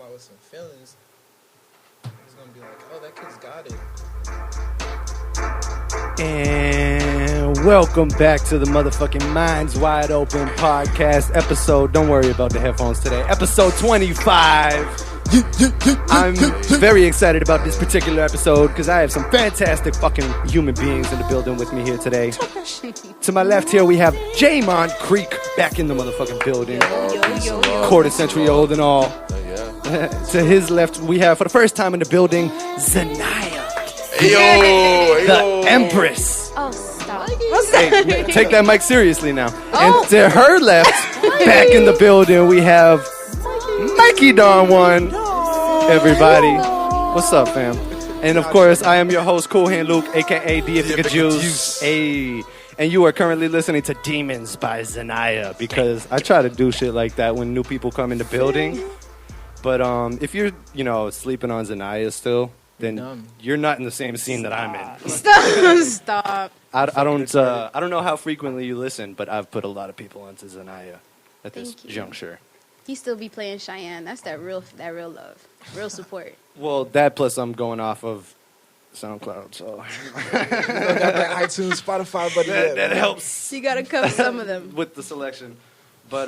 out with some feelings, he's gonna be like, oh, that kid's got it. And welcome back to the motherfucking Minds Wide Open podcast episode. Don't worry about the headphones today. Episode 25. I'm very excited about this particular episode because I have some fantastic fucking human beings in the building with me here today. To my left here, we have Jaymond Kreek back in the motherfucking building. Quarter century old and all. To his left, we have, for the first time in the building, Zaniyah. The Empress. Oh, stop. Hey, take that mic seriously now. Oh. And to her left, back in the building, we have Mikey Don Won. Everybody. What's up, fam? And of course, I am your host, Cool Hand Luke, a.k.a. Deific Educe. Hey. And you are currently listening to Demons by Zaniyah, because I try to do shit like that when new people come in the building. But if you're, sleeping on Zaniyah still, then you're not in the same scene that I'm in. Stop. I don't know how frequently you listen, but I've put a lot of people onto Zaniyah at this juncture. He still be playing Cheyenne. That's that real love, real support. Well, that plus I'm going off of SoundCloud, so got that iTunes, Spotify, buddy. that helps. You gotta cover some of them with the selection. But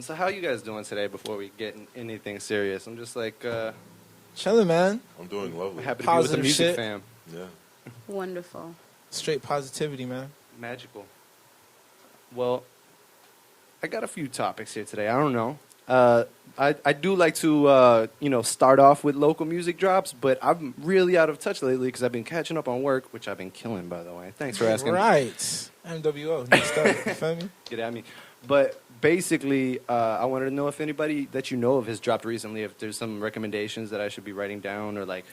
so how you guys doing today? Before we get in anything serious, I'm just like chilling, man. I'm doing lovely. Happy to Positive be with the music shit. fam. Yeah. Wonderful. Straight positivity, man. Magical. Well, I got a few topics here today. I don't know. I do like to, start off with local music drops, but I'm really out of touch lately because I've been catching up on work, which I've been killing, by the way. Thanks for asking. Right. MWO. Next up. You feel me? Get at me. But basically, I wanted to know if anybody that you know of has dropped recently, if there's some recommendations that I should be writing down, or like,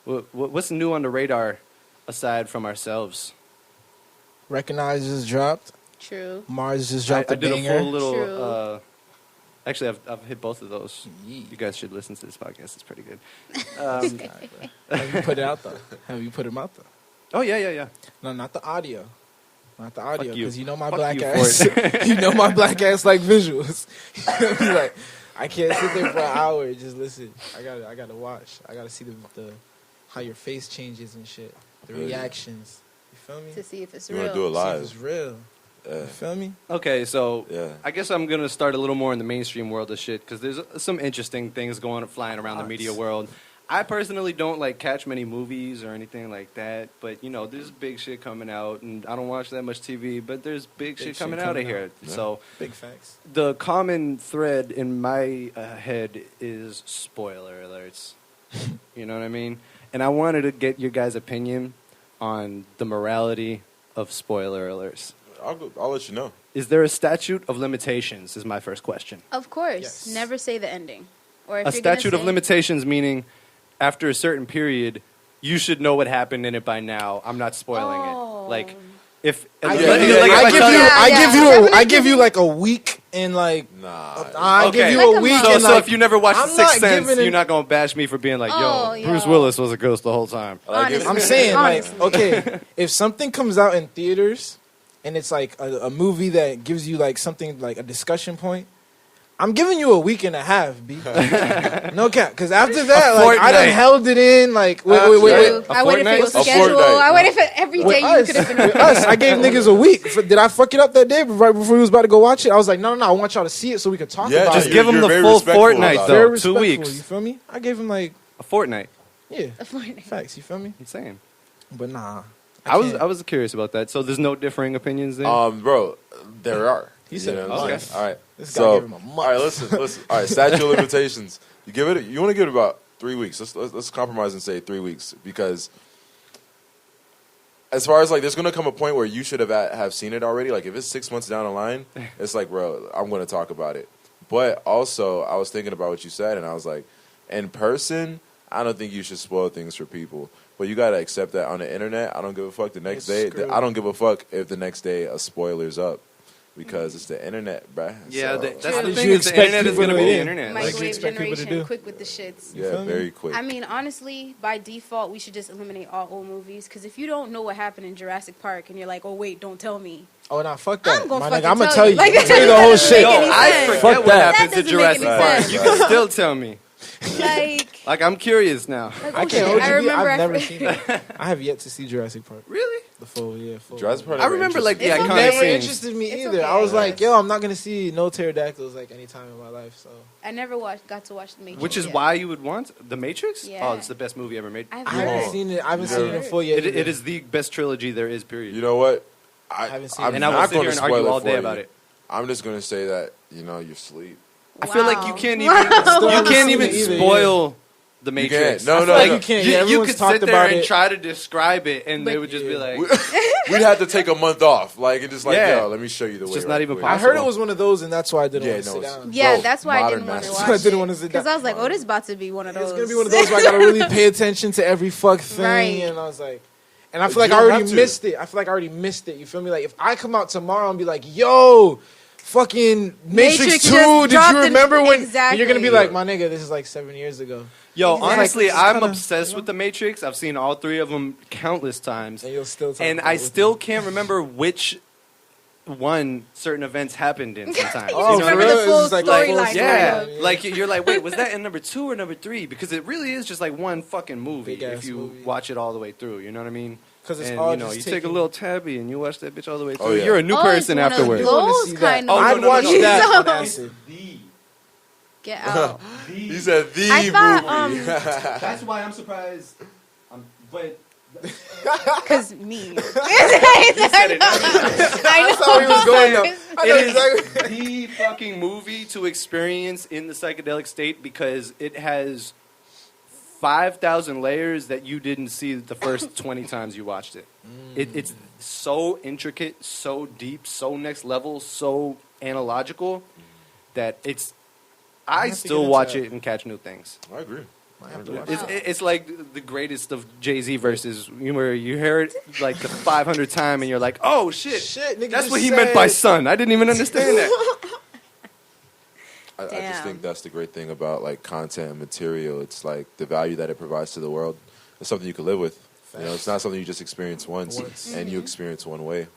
what's new on the radar aside from ourselves? Recognize just dropped. True. Mars just dropped I a did banger. a full little... True. Actually, I've hit both of those. Yeet. You guys should listen to this podcast. It's pretty good. Have you put it out, though? Have you put him out, though? Oh, yeah. No, not the audio. Not the audio, Fuck you. because you know my Fuck black you ass. for it. You know my black ass like visuals. Like, I can't sit there for an hour and just listen. I gotta watch. I gotta see the how your face changes and shit. The reactions. You feel me? To see if it's You real. want to do it See if live? it's real. You feel me? Okay, so Yeah. I guess I'm going to start a little more in the mainstream world of shit, because there's some interesting things flying around the media world. I personally don't catch many movies or anything like that, but there's big shit coming out, and I don't watch that much TV, but there's big shit coming out of here. Yeah. So Big facts. the common thread in my head is spoiler alerts. You know what I mean? And I wanted to get your guys' opinion on the morality of spoiler alerts. I'll let you know. Is there a statute of limitations is my first question. Of course. Yes. Never say the ending. Or if A you're gonna statute of say- limitations meaning after a certain period, you should know what happened in it by now. I'm not spoiling Oh. it. Like, if... I Yeah. give you like a week and like Nah. I Okay. give you Like a a week month. So, and so like if you never watched I'm The Sixth not Sense, giving you're it- not going to bash me for being like, Oh, yo, Bruce yo. Willis was a ghost the whole time. Honestly. I'm saying, like, Honestly. okay, if something comes out in theaters and it's like a movie that gives you like something like a discussion point, I'm giving you a week and a half, B. No cap, because after that, like, I done fortnight. held it in. Like, wait. True. I waited for your fortnight? schedule. fortnight. I waited for every day With you us, could have been with us, I gave niggas a week. Did I fuck it up that day right before we was about to go watch it? I was like, no, I want y'all to see it so we can talk Yeah, about Just it. give him the very full respectful fortnight, about though. it. Very 2 respectful, weeks. You feel me? I gave him like, A fortnight. yeah, a fortnight. facts. You feel me? I'm saying. But nah, I can't. was curious about that. So there's no differing opinions there? Bro, there are. He said You know a what I'm month. saying? All right. This guy So, gave him a month. all right, listen. All right, statute of limitations. You want to give it about 3 weeks. Let's compromise and say 3 weeks, because as far as like, there's gonna come a point where you should have seen it already. Like, if it's 6 months down the line, it's like, bro, I'm gonna talk about it. But also, I was thinking about what you said, and I was like, in person, I don't think you should spoil things for people. But you gotta accept that on the internet, I don't give a fuck. The next day, screwed. I don't give a fuck if the next day a spoiler's up. Because it's the internet, bruh. Yeah, So- that's How the did thing. you Is the expect internet is people going to to be the do? internet. Like, you Microwave expect people to generation, do? quick with the shits. You yeah, feel me? very quick. I mean, honestly, by default, we should just eliminate all old movies. Because if you don't know what happened in Jurassic Park and you're like, oh, wait, don't tell me. Oh, nah, fuck that. I'm gonna My fucking nigga, I'm gonna tell tell you. you. Like, I'm gonna tell you the whole that doesn't shit. make Yo, any I sense. forget Fuck what that. happens That in doesn't make Jurassic any Park. sense. You can still tell me. Like, I'm curious now. like, I oh, can't shit, hold I you. remember. I've never seen it. I have yet to see Jurassic Park. Really? The full. Jurassic Park I never remember like the It's iconic okay. Never scenes. interested me It's either. okay. I was like, yo, I'm not gonna see no pterodactyls like anytime in my life. So I never got to watch The Matrix. Which is yet. why you would want The Matrix? Yeah. Oh, it's the best movie ever made. I've I heard. haven't seen it. I haven't Yeah. seen it in full yet. It either. is the best trilogy there is, period. You know what? haven't seen I'm it. And I will not sit gonna here and spoil argue it all for day you. about it. I'm just gonna say that you're asleep. I feel like Wow. you can't Wow. even Still you haven't can't seen even it either, spoil The Matrix. No, I feel no, like no. you can't. You, Yeah, you everyone's could talked sit there about and it. try to describe it, and they would just be Yeah. like, We'd have to take a month off, like and just like, Yeah. yo, let me show you the It's way. just not right even quick. I heard it possible. was one of those, and that's why I didn't Yeah, want to no, sit it's- down. Yeah, Bro, that's why I modern didn't want to master. watch I didn't it. wanna sit Because down. I was like, oh, this is about to be one of those. It's gonna be one of those where I gotta really pay attention to every fuck thing, Right. and I was like, and I But feel like you I don't already have to. missed it. I feel like I already missed it. You feel me? Like if I come out tomorrow and be like, yo. Fucking Matrix Matrix 2, just did dropped you in- remember when? Exactly. You're gonna be like, my nigga, this is like 7 years ago. yo, Exactly. honestly, It's I'm kinda- obsessed with The Matrix. I've seen all three of them countless times, And you'll still talk and about I it with still me. can't remember which one certain events happened in sometimes. You Oh, just for remember real? the It's full just like storyline. full Yeah, storyline, like you're like, wait, was that in number 2 or number 3? Because it really is just like one fucking movie Big-ass if you movie. watch it all the way through. You know what I mean? 'Cause it's and, all you know, just you take a taking- little tabby and you watch that bitch all the way through. Oh, yeah. You're a new Oh, person it's one of afterwards. You wanna those see that? kind Oh, of no, I'd no, watch no. that on movies. acid. Get out. He said the I thought, movie. That's why I'm surprised. But Because me. you said it. I know. how he was going, though. I know It is exactly. the fucking movie to experience in the psychedelic state because it has 5,000 layers that you didn't see the first 20 times you watched it. It's so intricate, so deep, so next level, so analogical that it's. I have to still get into watch that. it and catch new things. I agree. I have to watch It's, Wow. it's like the greatest of Jay-Z verses where you hear it like the 500th time and you're like, oh shit, Shit, nigga that's just what he meant by said- son. I didn't even understand that. I just Damn. think that's the great thing about like content and material. It's like the value that it provides to the world. It's something you can live with. You know, it's not something you just experience once, and you experience one way.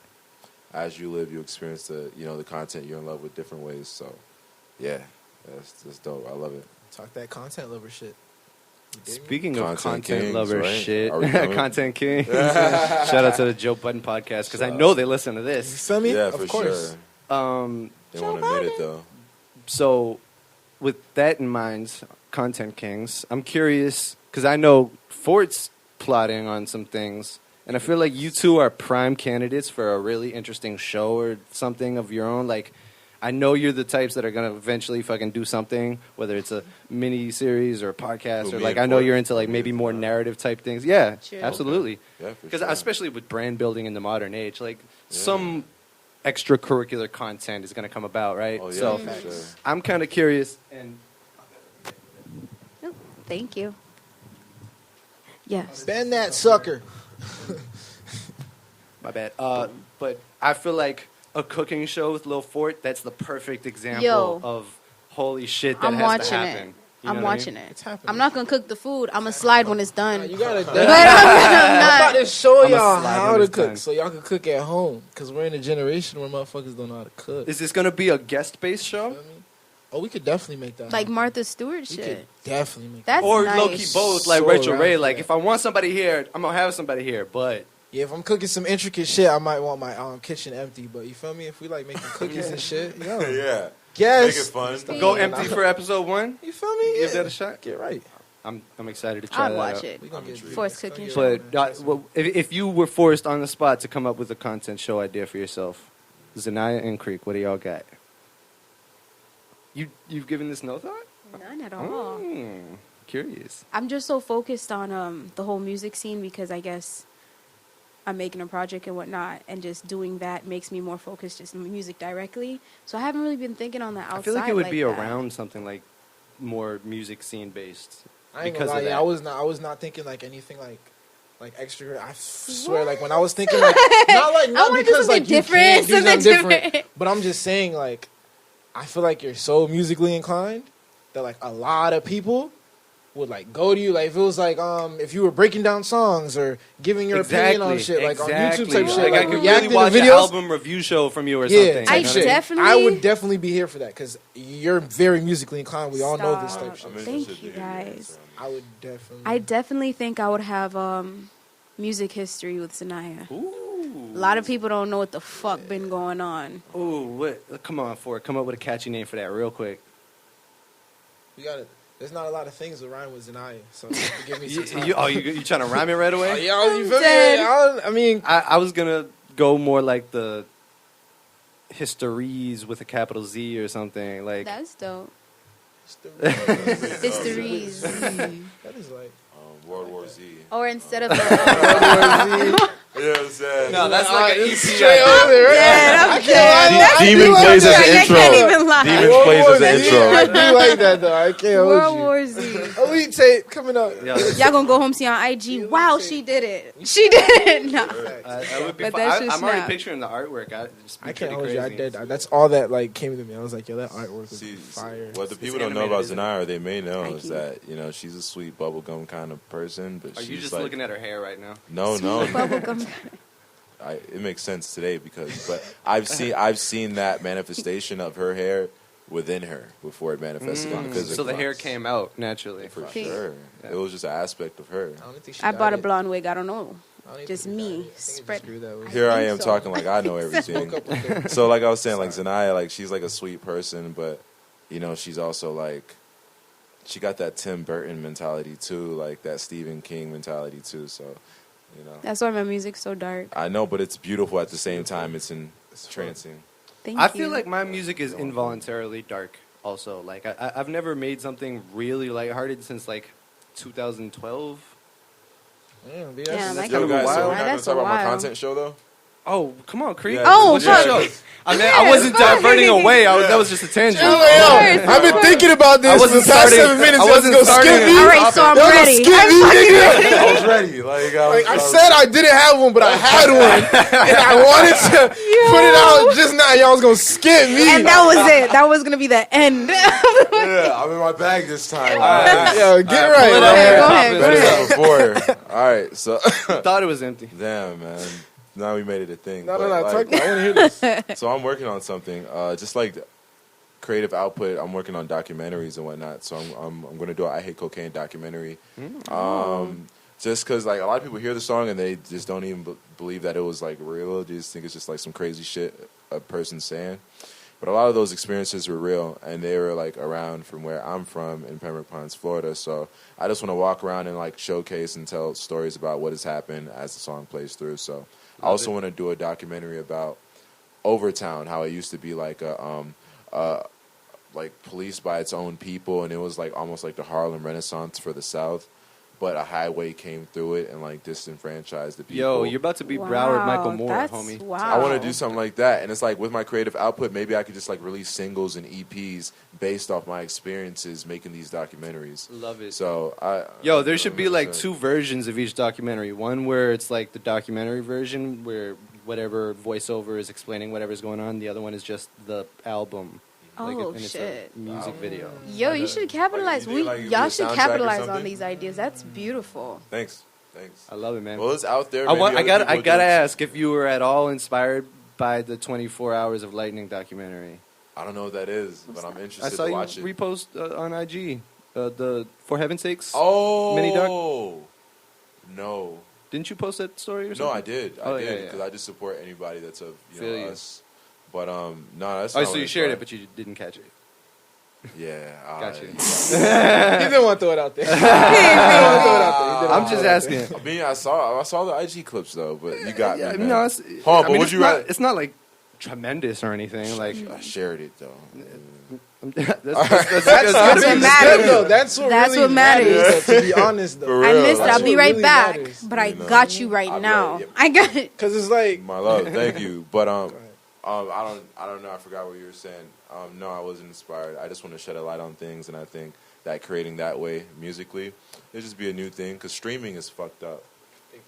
As you live, you experience the content you're in love with different ways. So, yeah, that's dope. I love it. Talk that content lover shit. You dig me? Speaking of Content content kings, lover right? shit, Are we coming? content king. Shout out to the Joe Budden podcast because I know they listen to You this. feel me? Yeah, of for course. sure. They won't admit it though. So, with that in mind, content kings, I'm curious because I know Fort's plotting on some things, and I feel like you two are prime candidates for a really interesting show or something of your own. Like, I know you're the types that are gonna eventually fucking do something, whether it's a mini series or a podcast, Who, or me like and I know Fort? you're into like Me maybe and more Fort. narrative type things. Yeah, True. absolutely. Yeah, for Because sure. especially with brand building in the modern age, like some extracurricular content is gonna come about, right? Oh yeah, So for sure. I'm kind of curious, and Oh, thank you. Yes. Bend that sucker. my bad. But I feel like a cooking show with Lil Fort, that's the perfect example Yo. of holy shit that I'm has watching to happen. it. You know I'm what I watching mean? it. It's happening. I'm not gonna cook the food. I'm gonna slide when it's done. You gotta. But I'm I'm about to show I'ma y'all slide how when to it's cook, done. so y'all can cook at home. Cause we're in a generation where motherfuckers don't know how to cook. Is this gonna be a guest-based show? Feel me? Oh, we could definitely make that. like happen. Martha Stewart we shit. could definitely make That's that. Or nice. low-key both, like So Rachel around Ray. for Like, that. if I want somebody here, I'm gonna have somebody here. But Yeah, if I'm cooking some intricate shit, I might want my kitchen empty. But you feel me? If we like making cookies and shit, yo, Yeah, yes, make it fun. go Yeah. empty for episode 1. You feel me? Give Yeah. that a shot. Get right. I'm excited to try I'd that watch out. it. We gonna get Forced it's gonna cooking get show. right. But well, if you were forced on the spot to come up with a content show idea for yourself, Zaniyah and Kreek, what do y'all got? You've given this no thought? None at all. Curious. I'm just so focused on the whole music scene because I guess I'm making a project and whatnot, and just doing that makes me more focused just on music directly. So I haven't really been thinking on the outside. I feel like it would be that. around something like more music scene based. I ain't because gonna of lie, that. I was not thinking like anything like extra. I swear, like when I was thinking like not I not wanna do because something like you different, can't do something something different, different. but I'm just saying like I feel like you're so musically inclined that like a lot of people would like go to you, like if it was like if you were breaking down songs or giving your opinion on shit, like on YouTube type shit, like I could really watch an album review show from you or something. I would definitely be here for that because you're very musically inclined. We all know this type of shit. Thank you guys. I definitely think I would have music history with Zaniyah. Ooh. A lot of people don't know what the fuck been going on. Ooh, what? Come on, Ford. Come up with a catchy name for that real quick. We got it. There's not a lot of things that rhyme with Zaniyah, so give me some time. You trying to rhyme it right away? Yeah, you feel me? I mean, I was gonna go more like the histories with a capital Z or something like. That's dope. Histories. That is like World War Z. Or instead of You know what I'm saying? No, that's like an EP. Straight over there, right? Yeah, Demon plays as an I intro. can't even lie. Demon plays as an intro. I do like that though. I can't hold World you. War Z. Elite tape coming up. Y'all gonna go home see on IG. Wow, she did it. She did it. No. I would be But fine. that's just I'm already snap. picturing the artwork. I can't hold you. I did. That's all that like came to me. I was like, yo, that artwork was fire. What the people don't know about animated, Zaniyah, or they may know, Thank is you. that she's a sweet bubblegum kind of person. But Are she's you just like, looking at her hair right now? No. Bubblegum. It makes sense today but I've seen that manifestation of her hair within her before it manifested on the physical. So the hair came out naturally. for Okay. sure. Yeah. It was just an aspect of her. I bought a blonde wig. I don't know. Just me. Spread. Here I think am so. talking like I know everything. So like I was saying, like Zaniyah, like she's like a sweet person, but she's also like she got that Tim Burton mentality too, like that Stephen King mentality too. So That's why my music's so dark. I know, but it's beautiful at the same time. It's entrancing. Thank I you. feel like my music is involuntarily dark. Also, like I've never made something really lighthearted since like 2012. Damn, Damn, that's I kind of a guys, so while. we're not gonna That's talk a about my while. content show though. Oh, come on, Kreek. Yeah, Oh, what's your fuck. show? I mean, I wasn't diverting away. That was just a tangent. I've been thinking about this for the past 7 minutes. I wasn't Y'all was gonna starting skip it. me. All right, so I'm Y'all gonna ready. skip me, nigga. I was ready. Like I said I didn't have one, but I had one, and I wanted to put it out just now. Y'all was gonna skip me. And that was it. That was gonna be the end. Yeah, I'm in my bag this time. Yo, get Pull right, it man. up here. Go ahead, Better go ahead. than before. All right, so Thought it was empty. damn man, now we made it a thing. No, But, talk like, about it. I want to hear this. so I'm working on something, just like creative output. I'm working on documentaries and whatnot. So I'm going to do an I Hate Cocaine documentary. Just because like a lot of people hear the song and they just don't even believe that it was like real. They just think it's just like some crazy shit a person's saying. But a lot of those experiences were real, and they were like around from where I'm from in Pembroke Pines, Florida. So I just want to walk around and like showcase and tell stories about what has happened as the song plays through. So I also want to do a documentary about Overtown, how it used to be like like policed by its own people, and it was like almost like the Harlem Renaissance for the South. But a highway came through it and like disenfranchised the people. Yo, you're about to be Broward Michael Moore, that's homie. Wow. I want to do something like that, and it's like with my creative output, maybe I could just like release singles and EPs based off my experiences making these documentaries. Love it. So Yo, there should be like 2 versions of each documentary. One where it's like the documentary version where whatever voiceover is explaining whatever's going on. The other one is just the album. Oh, and it's shit. a music video. Yo, you should capitalize. Like, you think, like, Y'all do a should soundtrack or capitalize on something? these ideas. That's beautiful. Thanks. I love it, man. Well, it's out there. I Maybe other gotta people do it. ask if you were at all inspired by the 24 Hours of Lightning documentary. I don't know what that is, but I'm I interested saw to you watch it. repost on IG the For Heaven's Sakes. Oh, mini doc? No, Didn't you post that story or something? no, I did. Oh, I yeah, did yeah. because I just support anybody that's of Feel you. us. But no, that's Oh, not so what you it's shared about. it, but you didn't catch it. Yeah, Got you. He didn't want to throw it out there. He didn't want to throw it out there. I'm just asking. I mean, I saw the IG clips though, but you got Yeah, me. no, Man. it's, Hold on, I but mean, would it's you not, rather? it's not like tremendous or anything. Like I shared it though. that's That's what matters. That's what That's really what matters. though, to be honest, though. For I real, missed it. that's I'll be what right really back. matters. But I You know. got you right I'll be now. right- yep. I got it. Because it's like, My love, thank you. But I don't know. I forgot what you were saying. No, I wasn't inspired. I just want to shed a light on things, and I think that creating that way musically, it'd just be a new thing. Because streaming is fucked up.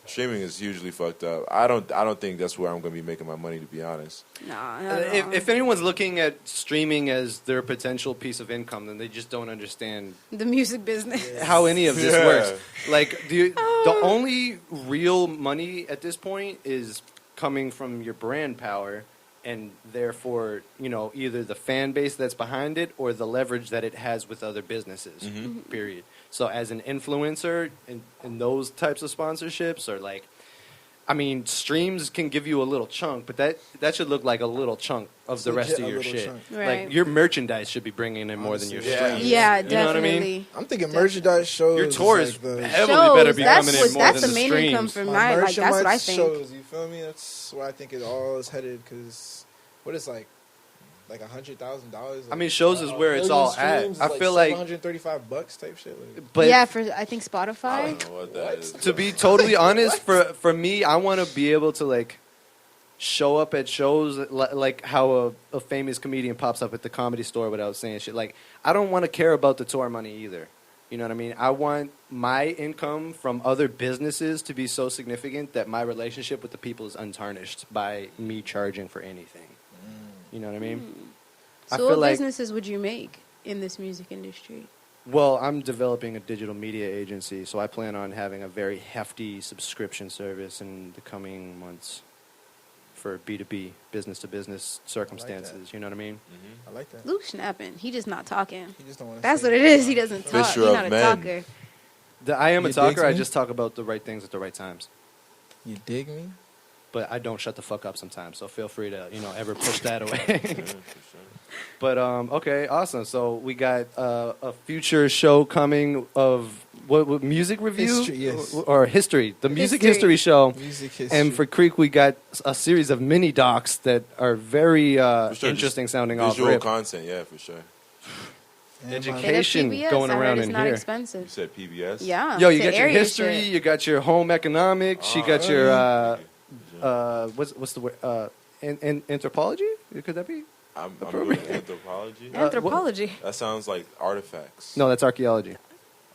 Streaming is hugely fucked up. I don't think that's where I'm gonna be making my money, to be honest. Nah, If anyone's looking at streaming as their potential piece of income, then they just don't understand the music business. how any of this Yeah. works. Like, the only real money at this point is coming from your brand power, and therefore, either the fan base that's behind it or the leverage that it has with other businesses, period. So as an influencer in those types of sponsorships, or like, I mean, streams can give you a little chunk, but that should look like a little chunk of the rest of your shit. Right. Like, your merchandise should be bringing in more than your streams. Yeah, You know what I definitely. mean? I'm thinking merchandise shows. Your tours is like the heavily better be that's coming in more that's than the the main income streams. for mine. Like, that's what I think. Shows, you feel me? That's where I think it all is headed. Because what is like $100,000. I mean, shows is where it's all at. I feel like $135 type shit. Like, but yeah, for I think I Spotify. don't know what that is. to be totally honest, for me, I want to be able to like show up at shows like how a famous comedian pops up at the Comedy Store without saying shit. Like, I don't want to care about the tour money either. You know what I mean? I want my income from other businesses to be so significant that my relationship with the people is untarnished by me charging for anything. You know what I mean? I So feel what like, businesses would you make in this music industry? well, I'm developing a digital media agency, so I plan on having a very hefty subscription service in the coming months for B2B, business-to-business circumstances. You know what I mean? I like that. Luke snapping. He just not talking. You just don't want to. That's what it is. He doesn't talk. Fisher He's of not a men. talker. I am a You talker. dig I me? just talk about the right things at the right times. You dig me? But I don't shut the fuck up sometimes, so feel free to, ever push that away. But, okay, awesome. So we got a future show coming of, what music review? History, yes. Or history. The music History. history show. Music history. And for Kreek, we got a series of mini docs that are very For sure, interesting just sounding off visual rip. content, yeah, for sure. And education. Hit up Patient PBS. going I heard around it's in not here. You expensive. said PBS? Yeah. Yo, you it's got your area history, shit. you got your home economics, you got your what's the word? Anthropology? Could that be? I'm doing anthropology. Anthropology. That sounds like artifacts. No, that's archaeology.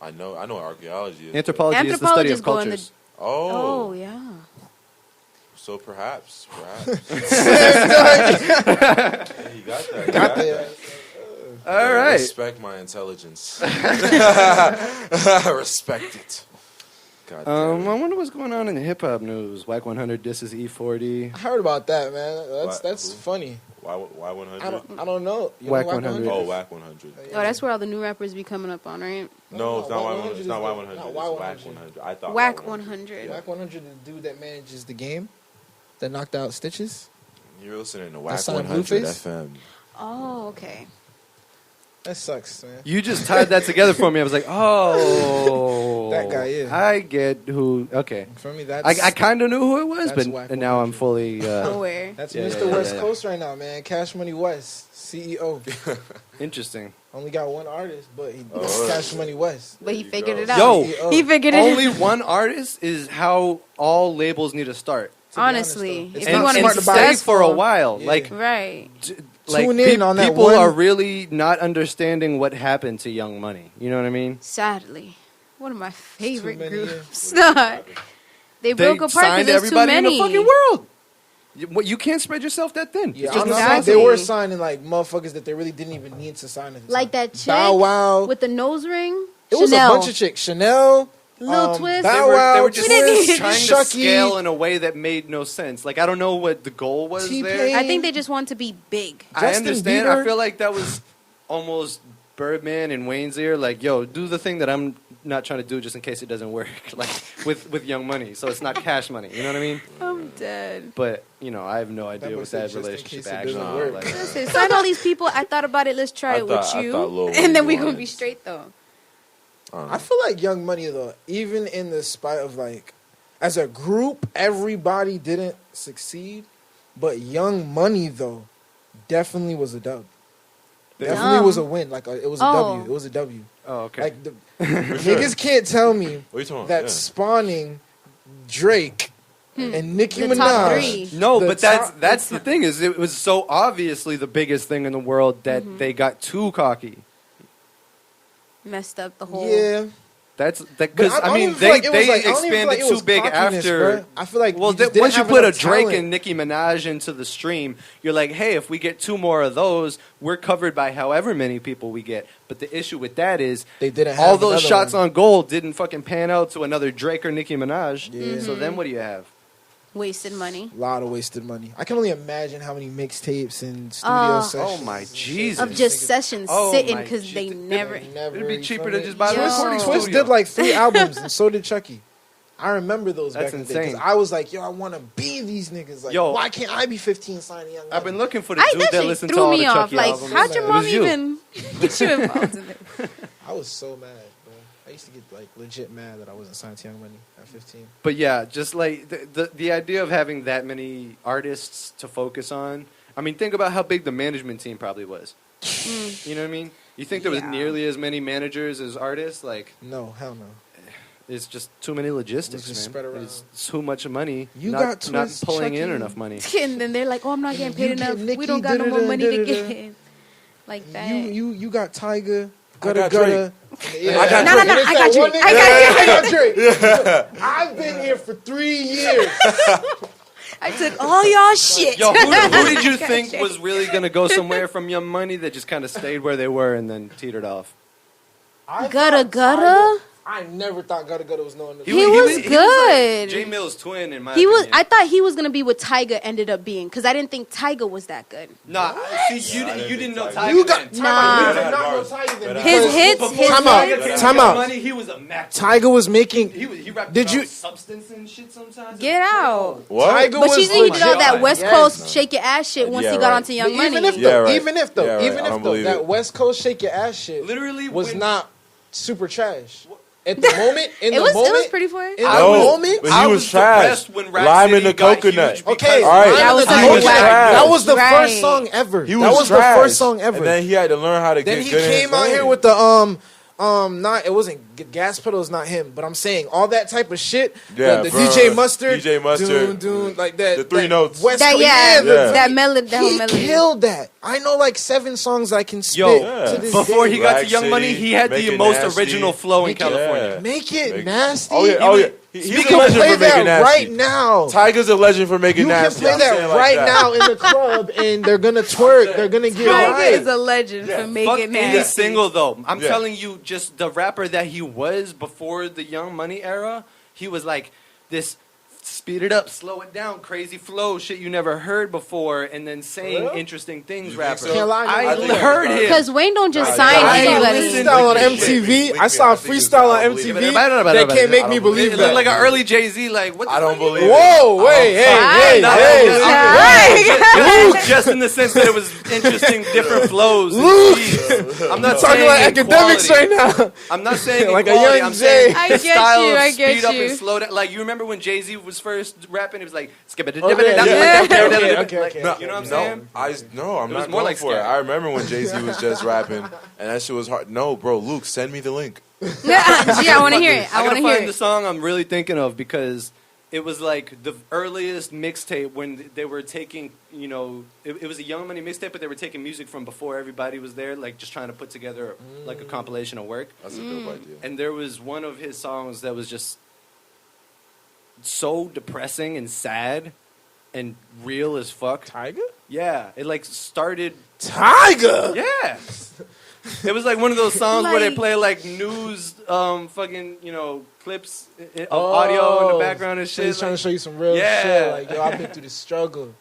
I know what archaeology is. Anthropology is the study of Anthropology's going cultures. Oh Oh, yeah. so perhaps. Yeah, he got that. He got that. All right. Respect my intelligence. Respect it. God damn. I wonder what's going on in the hip hop news. Whack 100 disses E40. I heard about that, man. That's Who? funny. Why 100? I don't know. You Whack know 100. Oh, Whack 100. Oh, that's where all the new rappers be coming up on, right? No, it's not Whack Y100. It's not Y100. It's not Whack Y100. 100. I thought Whack Y100. 100. Whack 100, the dude that manages the game, that knocked out Stitches. You're listening to Whack signed 100 Blueface? FM. Oh, okay. That sucks, man. You just tied that together for me. I was like, oh. That guy, yeah. I get who. Okay. For me, that's I kind of knew who it was, That's but Whack and now I'm 100. fully. Nowhere. that's Yeah, Mr. yeah, West yeah. Coast right now, man. Cash Money West, CEO. Interesting. Only got one artist, but he Oh, Cash Money West. But he you figured go. it out. Yo, CEO. He figured it Only out. one artist is how all labels need to start. To be honest, Honestly, though. It's if not you want to be smart to buy stay it. for a while. Yeah. Like, right. like Tune in on that people one- are really not understanding what happened to Young Money. You know what I mean? Sadly, one of my favorite many, groups. They They broke apart signed because there's too everybody in many. the fucking world. You can't spread yourself that thin. Yeah, It's just honestly, not Exactly. they were signing like motherfuckers that they really didn't even need to sign at the Like time. that chick Bow Wow. with the nose ring. It was Chanel. a bunch of chicks. Chanel, Lil Twist. Bow They Wow, were just Twist, trying to Shucky, scale in a way that made no sense. Like, I don't know what the goal was T-Pain. there. I think they just want to be big. I Justin understand. Bieber. I feel like that was almost Birdman and Wayne's ear. Like, yo, do the thing that I'm not trying to do just in case it doesn't work. Like, with Young Money. So it's not Cash Money. You know what I mean? I'm dead. But, I have no idea That what was it, that just in relationship case it actually doesn't work. like. Listen, sign all these people. I thought about it. Let's try I it thought- with I you, thought Lil and Wayne then we gonna wanted- be straight though. I feel like Young Money though, even in the spite of like, as a group, everybody didn't succeed, but Young Money though, definitely was a dub. Definitely was a win. Like it was a Oh. W. It was a W. Oh, okay. Like the niggas can't tell me What are you talking about? that Yeah. spawning Drake and Nicki The top Minaj. three. No, The but that's the thing is it was so obviously the biggest thing in the world that they got too cocky. Messed up the whole. Yeah, That's because But I mean don't even feel like it was they like- I don't even feel like expanded it was too big cockiness, after. bruh. I feel like well, we just didn't once you have put a enough Drake talent. and Nicki Minaj into the stream, you're like, hey, if we get 2 more of those, we're covered by however many people we get. But the issue with that is They didn't all have those another shots one. on goal didn't fucking pan out to another Drake or Nicki Minaj. Yeah. So then what do you have? Wasted money. A lot of wasted money. I can only imagine how many mixtapes and studio Oh. sessions. Oh my Jesus! Of just sessions Oh sitting my because they Jesus. never. It'd be cheaper you to feel just me? buy the Yo. recording Twist studio. did like 3 albums, and so did Chucky. I remember those That's back in the day. 'Cause insane. I was like, yo, I want to be these niggas. Like, Yo. why can't I be 15 signing Young I've been Money? looking for the That dude that shit listened to threw all me the off. Chucky Like, albums. how'd your It mom was you. even get you involved in it? I was so mad, bro. I used to get like legit mad that I wasn't signed to Young Money at 15. But yeah, just like the idea of having that many artists to focus on. I mean, think about how big the management team probably was. You know what I mean? You think there was Yeah. nearly as many managers as artists? Like, No, hell no. it's just too many logistics, Just man. spread around. It's too much money. You not, got not Twist, pulling in Chucky. enough money. And then they're like, "Oh, I'm not getting paid You get enough. Nicki, We don't got no more da-da-da, money to da-da-da. give." Like that. You got Tyga, I got Gutta. Yeah. I got No, Drake. no, It's I that got one Drake. nigga- I got Drake. I've been here for 3 years. I took all y'all shit. Yo, who did you Got think Drake. was really going to go somewhere from Young Money that just kind of stayed where they were and then teetered off? I Gutta thought Gutta? Tyga- I never thought Gutta Gutta was known. He was good. Like J Mill's twin, in my He was. opinion. I thought he was gonna be what Tyga ended up being because I didn't think Tyga was that good. Nah, see, you didn't know Tyga. You got then. Nah. You did not know Tyga then. His because hits, Before his Time out. Tyga hits. came Time to out. Money, he was a mac. Tyga was making. He rapped Did about you- substance and shit sometimes. Get out. What? Tyga But was she said he did all legit. that West Yes. Coast shake your ass shit once Yeah, he got right. onto Young But Money. even if Yeah, though, right. even if though, Yeah, right. even I if don't though, believe that it. West Coast shake your ass shit Literally was when- not super trash. At the moment, in it the was moment, pretty fun. in the No, moment, but I he was was trash. depressed when Rap Lime City in the got coconut. huge okay, because All right. That was Lime in the the whole Coconut. whack. That was the Right. first song ever. He That was was the trash. first song ever. And then he had to learn how to Then get he good in his came out here lane. with the not it wasn't gas pedals, not him, but I'm saying all that type of shit. Yeah, the bro. DJ Mustard, DJ Mustard. doon, like that. The three that notes. West That Coast- yeah, Yeah. that melody, that whole He melody. killed that. I know like 7 songs I can spit Yo, to this before day. he got to Rack Young Money, City, he had Make the It most Nasty. original flow in Make It- California. Yeah. Make it Make- nasty. Oh yeah, oh yeah. He's You a can legend play for making that nasty. right now. Tiger's a legend for making You can nasty. play I'm saying that like right that. now in the club, and they're gonna twerk. They're gonna get Tyga right. is a legend for Fuck making any that. single though. I'm Yeah. telling you, just the rapper that he was before the Young Money era, he was like this speed it up, slow it down, crazy flow, shit you never heard before, and then saying Real? interesting things. You Rapper, think so? Can't lie, I I think heard him. Because Wayne don't just Nah, sign yeah, I saw anybody. listen- freestyle on Wait, MTV. wait, I saw I think it's- freestyle on I don't believe MTV. it. That can't make me believe It looked like that. an early Jay-Z. Like what? The I don't fuck you believe doing? it. Whoa, wait, hey, Just in the sense that it was interesting, different flows. and Luke! beats. I'm not Talking saying about academics equality. right now. I'm not saying Like a equality. young I'm saying Jay. I the get style you, of I get speed up you. and slow down. Like you remember when Jay-Z was first rapping? He was like, skip it, Okay, okay. like, you know what I'm saying? I'm It was not more going like for it. scary. I remember when Jay-Z was just rapping, and that shit was hard. No, bro, Luke, send me the link. Yeah, I want to hear it. I want gotta to hear find the it. song I'm really thinking of because it was like the earliest mixtape when they were taking, you know, it was a Young Money mixtape, but they were taking music from before everybody was there, like just trying to put together like a compilation of work. That's a dope idea. And there was one of his songs that was just so depressing and sad and real as fuck. Tiger? Yeah, it like started. Tiger? Yeah. It was like one of those songs where they Like- play like news, fucking, you know, clips of audio in the background and So shit. he's trying to like- show you some real Yeah. shit. Like, yo, I've been through the struggle.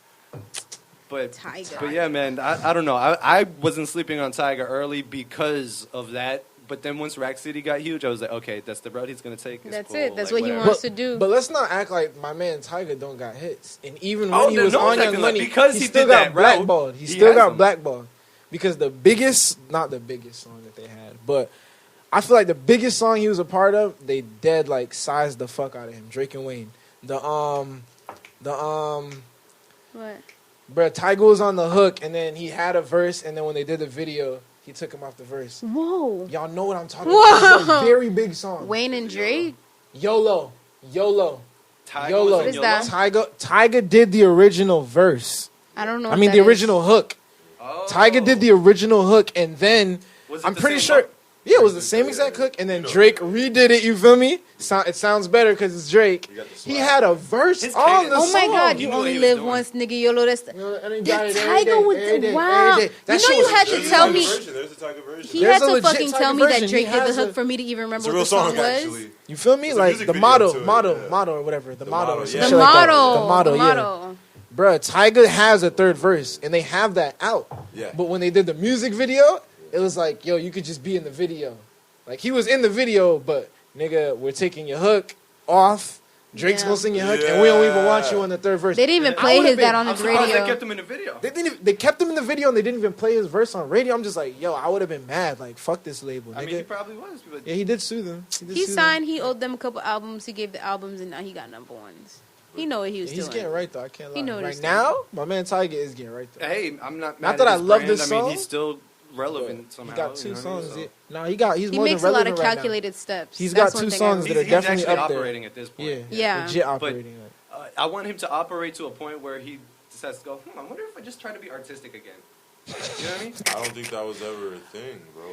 but Tiger. yeah, man, I don't know. I wasn't sleeping on Tiger early because of that. But then once Rack City got huge, I was like, okay, that's the route he's gonna take. It's That's cool. it. That's like, what he whatever. wants to do. But let's not act like my man Tiger don't got hits. And even when Oh, he no, was no on one's Young acting like- Money, because he he still did got that route, blackballed. He he still has got them. blackballed. Because the biggest, not the biggest song that they had, but I feel like the biggest song he was a part of, they dead like sized the fuck out of him. Drake and Wayne. What? Bruh, Tiger was on the hook, and then he had a verse, and then when they did the video, he took him off the verse. Whoa. Y'all know what I'm talking about. It's a very big song. Wayne and Drake? YOLO. Tiger YOLO. was What on is YOLO? that? Tiger did the original verse. I don't know. I what mean, that the is. original hook. Oh. Tiger did the original hook, and then Was it I'm the pretty same sure. hook? Yeah, it was the same exact hook, and then Drake redid it. You feel me? It sounds better because it's Drake. He had a verse on the song. Oh my God, you only live once, nigga. YOLO, that's the Tiger was wow. You know you had to tell me. There's a Tiger version. He had to fucking tell me that Drake did the hook for me to even remember what the song was. Actually. You feel me? Like the motto or whatever. The motto. The motto. Yeah. Bruh, Tyga has a third verse, and they have that out. Yeah. But when they did the music video, it was like, yo, you could just be in the video. Like, he was in the video, but, nigga, we're taking your hook off. Drake's gonna sing your hook, and we don't even want you on the third verse. They didn't even play that on the radio. They kept him in the video. They kept him in the video, and they didn't even play his verse on radio. I'm just like, yo, I would have been mad. Like, fuck this label, nigga. I mean, he probably was. But yeah, he did sue them. He signed. He owed them a couple albums. He gave the albums, and now he got number ones. He know what he was doing. He's getting right, though. I can't lie. He know what right he's now, my man Tyga is getting right, though. Hey, I'm not mad Not that at I his love brand. this song. I mean, he's still relevant somehow. He got 2 you know songs. what I mean? No, he's more He than makes a lot relevant of right calculated steps. He's That's got one 2 thing songs I that are He's definitely actually up there. operating at this point. Yeah. Legit operating. I want him to operate to a point where he decides to go, I wonder if I just try to be artistic again. You know what I mean? I don't think that was ever a thing, bro.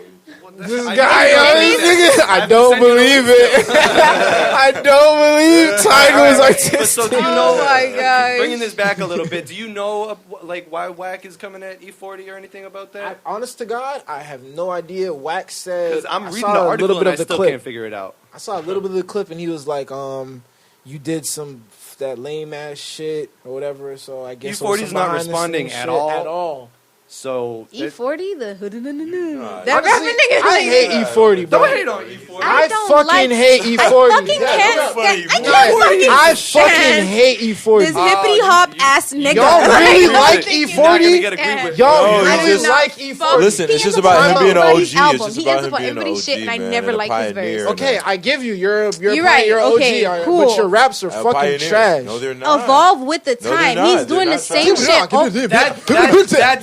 Well, This guy, I don't believe it. I don't believe Tyga was artistic. So do you Oh know? my gosh. Bringing this back a little bit, do you know like why Wack is coming at E40 or anything about that? Honest to God, I have no idea. Wax said Because I'm I reading saw the a article little bit and I of the still clip. can't figure it out. I saw a little bit of the clip, and he was like, you did that lame ass shit or whatever. So I guess E40 is not behind the responding scenes at shit all. At all. So E40, the hood that Honestly, rapping nigga. I hate E40, bro. don't hate on E40. I don't fucking like- hate E40. I fucking Yeah, can't that's funny. stand. I I fucking hate E40. this hippity hop ass nigga. Y'all really like fucking You're not gonna E40? get agreed with Y'all No, really he's just- like E40? Listen, it's He just ends about up him being an everybody's OG. album. It's just He about ends him up being an everybody's OG, shit, and I man, never and a liked his pioneer, verse. Okay, I give you. You're right, You're OG, okay, cool. but your raps are A fucking pioneer. trash. No, they're not. Evolve with the No, they're time. not. He's They're doing the not same trash. shit.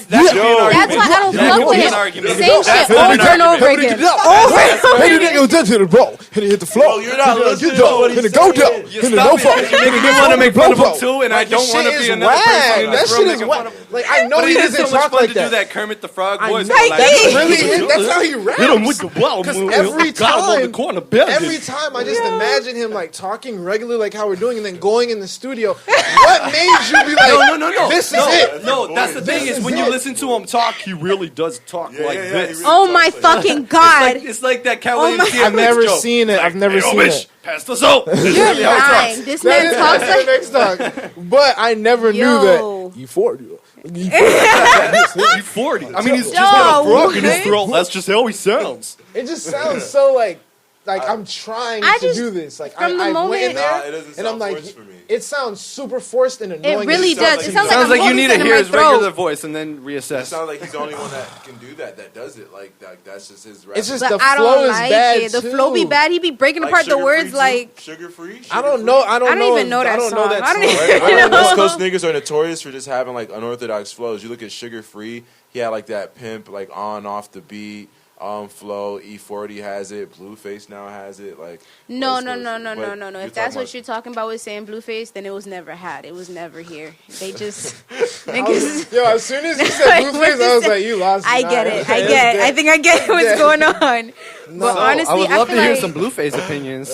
That's should be an Yo. argument. That's why I don't That fuck should with be an him. argument. Same That's shit not an over and argument. over again. And he hit the floor. Yo, you're not listening to what he's And the go saying. down. You And the stop no it. fault. You're making me want to make fun of him too, and I don't This want to shit be is another person whack. in That this shit room is making whack. fun of him. Like, I know But he it is doesn't so much talk fun like to do that. that Kermit the Frog I voice. know. Like, That's really it. That's how he raps. Because Every time I just imagine him like talking regularly like how we're doing, and then going in the studio. What made you be like, No. this is it? No, that's the thing This is when is you it. listen to him talk, he really does talk Yeah, like yeah, this. he really Oh my fucking god. It's like that Cat Oh Williams my- I've never seen it. I've never seen it. Pass the soap. You're lying. This man talks like next talk. But I never knew Yo. that. E40. E40. I mean, he's just got a frog in his throat. That's just how he sounds. It just sounds so like I'm trying I to just- do this. Like from the I went moment- in there Nah, it doesn't and I'm sound like, forced for me. it sounds super forced and annoying. It really sounds does. like It sounds Sounds like like you I'm need to holding hear in his my throat. regular voice and then It reassess. sounds like he's the only one that can do that. That does it. Like that's just his rap. It's just But the I flow don't is like bad it. The too. flow be bad. He be breaking apart the words like. sugar free. I don't know. I don't know. even know that I don't know song. that I don't song. even Right? know. West Coast niggas are notorious for just having like unorthodox flows. You look at Sugar Free, he had like that pimp like on off the beat flow. E40 has it. Blueface now has it. Like No. West Coast. But If that's what you're talking about with saying Blueface, then it was never had. It was never here. They just niggas. Yo, as soon as you said Like, Blueface, what you I was say? like, you lost me. I get Nah, it. it's I good. get it. I think I get what's Yeah. going on. But So, honestly, I would love to feel hear like some Blueface opinions.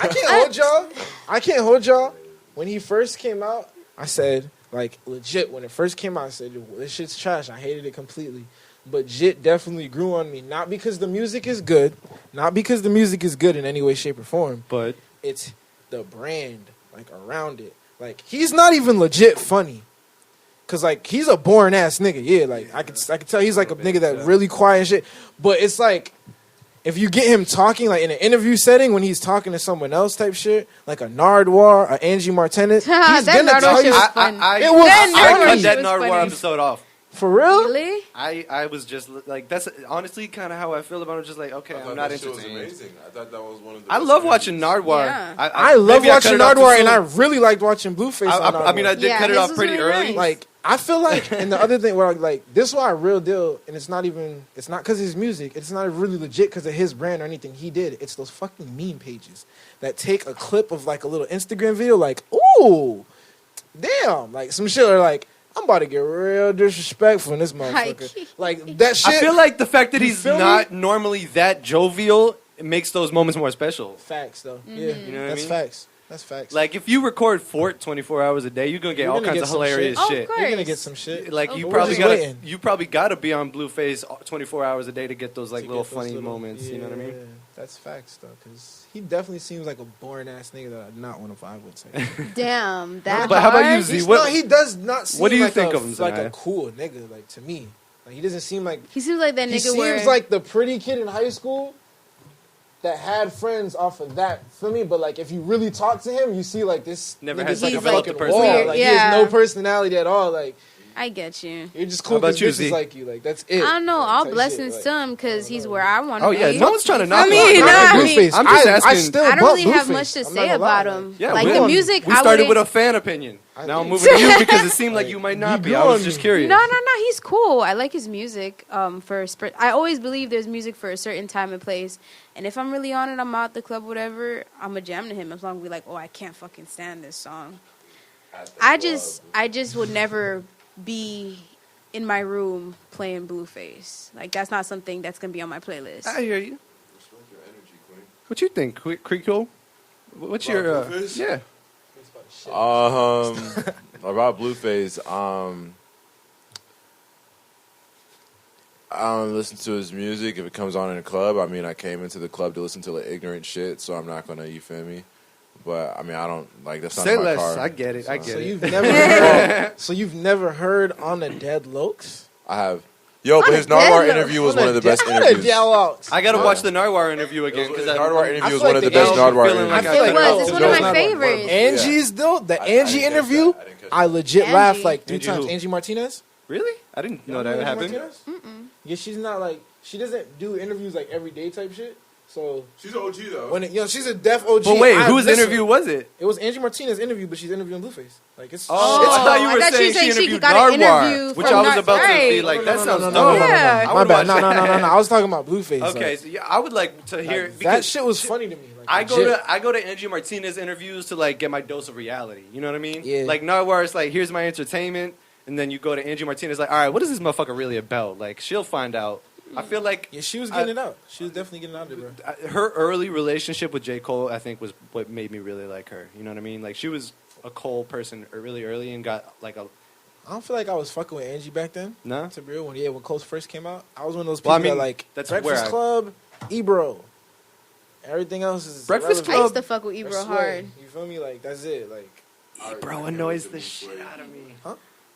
I can't hold y'all. When he first came out, I said, like, legit, when it first came out, I said, this shit's trash. I hated it completely. But Jit definitely grew on me. Not because the music is good. Not because the music is good in any way, shape, or form. But It's the brand, like, around it. Like, he's not even legit funny. Cause like he's a boring ass nigga, yeah. Like I could tell he's like a nigga that really quiet and shit. But it's like if you get him talking like in an interview setting when he's talking to someone else type shit, like a Nardwar, a Angie Martinez, he's That gonna Nardwar tell shit you was fun. it was That I Nardwar cut shit that was Nardwar funny. episode off. for real. Really? I was just like that's honestly kind of how I feel about it. Just like okay, I thought I'm not that shit was entertained. amazing. I thought that was one of the. I best love movies. watching Nardwar. Yeah. I love maybe watching cut it off too Nardwar, and I soon. really liked watching Blueface. on I mean, I Nardwar. did Yeah, cut it his off was pretty really early. nice. Like I feel like, and the other thing where like this is why I real deal, and it's not because of his music. It's not really legit because of his brand or anything he did. It's those fucking meme pages that take a clip of like a little Instagram video, like ooh, damn, like some shit, or like I'm about to get real disrespectful in this motherfucker. Like that shit. I feel like the fact that You he's feel me? not normally that jovial, it makes those moments more special. Facts though. Mm-hmm. Yeah, You know what I that's mean? facts. That's facts. Like if you record Fort 24 hours a day, you're gonna get You're all gonna kinds get of some hilarious shit. shit. Of course. You're gonna get some shit. Like Oh, you we're probably just gotta waiting. you probably gotta be on Blueface 24 hours a day to get those like To little get those funny little- moments. You know what I mean? Yeah, that's facts though, because he definitely seems like a boring ass nigga that I'd not want to vibe with. Type. Damn, that But how about you, hard? Z? He's What- not, he does not seem what do you like think a, of him, like a Zaniyah? cool nigga. Like to me, like he doesn't seem like He seems like that nigga he seems where like the pretty kid in high school that had friends off of that. Feel me? But like if you really talk to him, you see like this Never nigga's has, like, like a developed fucking a personality. wall. Like he Yeah. has no personality at all. Like I get you. you're just How cool about because you, bitches Z? like you. Like that's it. I don't know. Like, All type blessings shit. to him because he's where I want to Oh be. yeah, no one's trying to knock I mean, him. nah, I mean- Blueface. I'm just asking- I still I don't bump really have Blueface. much to I'm not say gonna lie. about him. Yeah, like we- the music, We I started with wouldn't- a fan opinion. Now I'm think- moving to you because it seemed like Like, you might you not be. grew I was on just me. curious. No, he's cool. I like his music. I always believe there's music for a certain time and place, and if I'm really on it, I'm out the club, whatever. I'm a jam to him as long as we like. Oh, I can't fucking stand this song. I just would never be in my room playing Blueface. Like that's not something that's gonna be on my playlist. I hear you. What you think, Kreek Lil? What's About your Blueface? yeah? About Blueface, I don't listen to his music if it comes on in a club. I mean, I came into the club to listen to like ignorant shit, so I'm not gonna, you feel me? But I mean, I don't like that's not Say my less. car. I get it. I So- get So it. you've never heard, so you've never heard On the Dead Lokes? I have. Yo, but On his the dead Nardwar low. interview was On one of the best On the interviews. Dead Lokes. I gotta Yeah. watch the Nardwar interview again because Nardwar interview I was feel one of like the the best Nardwar Nardwar feeling like interviews. I feel It like was. It's one of my no, favorites. Angie's though, the I Angie didn't catch interview, that. I didn't catch I legit Angie. laughed like 3 Angie times. who? Angie Martinez? Really? I didn't know that Angie happened. Martinez? Yeah, she's not like, she doesn't do interviews like every day type shit. So She's an OG though. when she's a deaf OG. But wait, I whose listen- interview was it? It was Angie Martinez's interview, but she's interviewing Blueface. Like it's Oh, shit. I thought you were I thought saying you said she she interviewed got an Nardwar, interview which from I was Nar- about to be right. like, that sounds no, dope. Yeah. I My would bad. watch No. that. I was talking about Blueface. Okay, like, so yeah, I would like to hear that because shit was funny to me. Like, I go legit. to Angie Martinez interviews to like get my dose of reality. You know what I mean? Yeah. Like Nardwar is like, here's my entertainment, and then you go to Angie Martinez like, all right, what is this motherfucker really about? Like she'll find out. I feel like Yeah, she was getting it out. She was definitely getting out there, bro. her early relationship with J. Cole, I think, was what made me really like her. You know what I mean? Like she was a Cole person really early and got like a I don't feel like I was fucking with Angie back then. no. To be real, when Cole first came out, I was one of those people Well, I mean, that like that's Breakfast where I- Club, Ebro. Everything else is Breakfast irrelevant. I used to fuck with I Ebro swear. hard. You feel me? Like that's it. Like Bro annoys the shit out of me.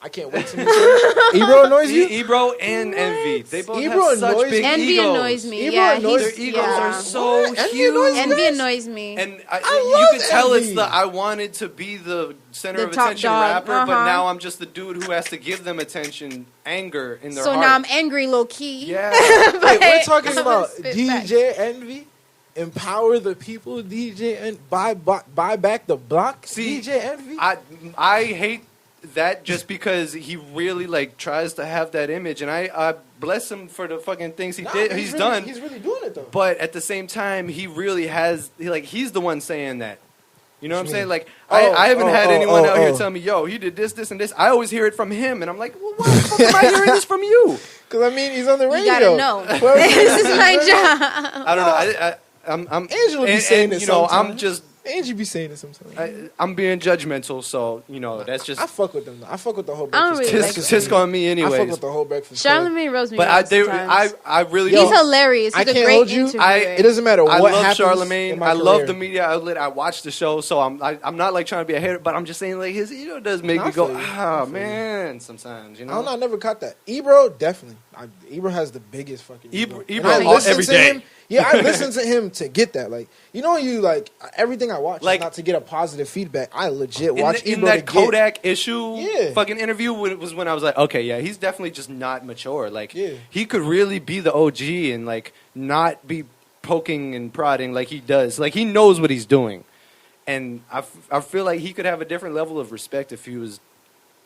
I can't wait to meet you. Ebro annoys you. Ebro and Envy, they both Ebro have such annoys big me. Envy egos. annoys me. Ebro Yeah, annoys- Their he's egos yeah. are so What? Envy huge. annoys Envy annoys me. And I you love can tell it's Envy. the I wanted to be the center The of top attention dog, rapper, but uh-huh. now I'm just the dude who has to give them attention, anger in their So heart. now I'm angry, low key. Yeah. Wait, we're talking I'm about gonna spit DJ Envy. Empower the people, DJ, and buy back the block. See, DJ Envy. I hate that just because he really like tries to have that image, and I bless him for the fucking things he Nah, did. but He's really, done. He's really doing it though. But at the same time, he really has he's the one saying that. You know what I'm you saying? mean? Like Oh, I haven't had anyone out here oh. telling me, "Yo, he did this, this, and this." I always hear it from him, and I'm like, "Well, why the fuck am I hearing this from you?" Because I mean, he's on the radio. You gotta know. Well, This is my job. I don't know. I'm Angela be saying it you know, I'm sometimes. just Angie be saying it sometimes. I'm being judgmental, so you know that's just I fuck with them. Though. I fuck with the whole I don't breakfast. really Club. like tisk, Breakfast tisk on me, I fuck anyways. with the whole breakfast. Club. Charlamagne Rose me But wrong sometimes. I really He's hilarious. I He's a can't great hold you. interviewer. It doesn't matter I what love happens Charlamagne. in my I love career. the media outlet. I watch the show, so I'm not like trying to be a hater, but I'm just saying like his ego does make No, me I go, feel you. I ah feel you. man. Sometimes you I know. don't know. I never caught that. Ebro definitely. Ebro has the biggest fucking. Ebro And I all- listen every to day. him. Yeah, I listen to him to get that. Like you know, you like everything I watch Like- is not to get a positive feedback. I legit in, watch in Ebro that to get. Kodak issue Yeah. fucking interview was when I was like, okay, yeah, he's definitely just not mature. Like Yeah. he could really be the OG and like not be poking and prodding like he does. Like he knows what he's doing. And I feel like he could have a different level of respect if he was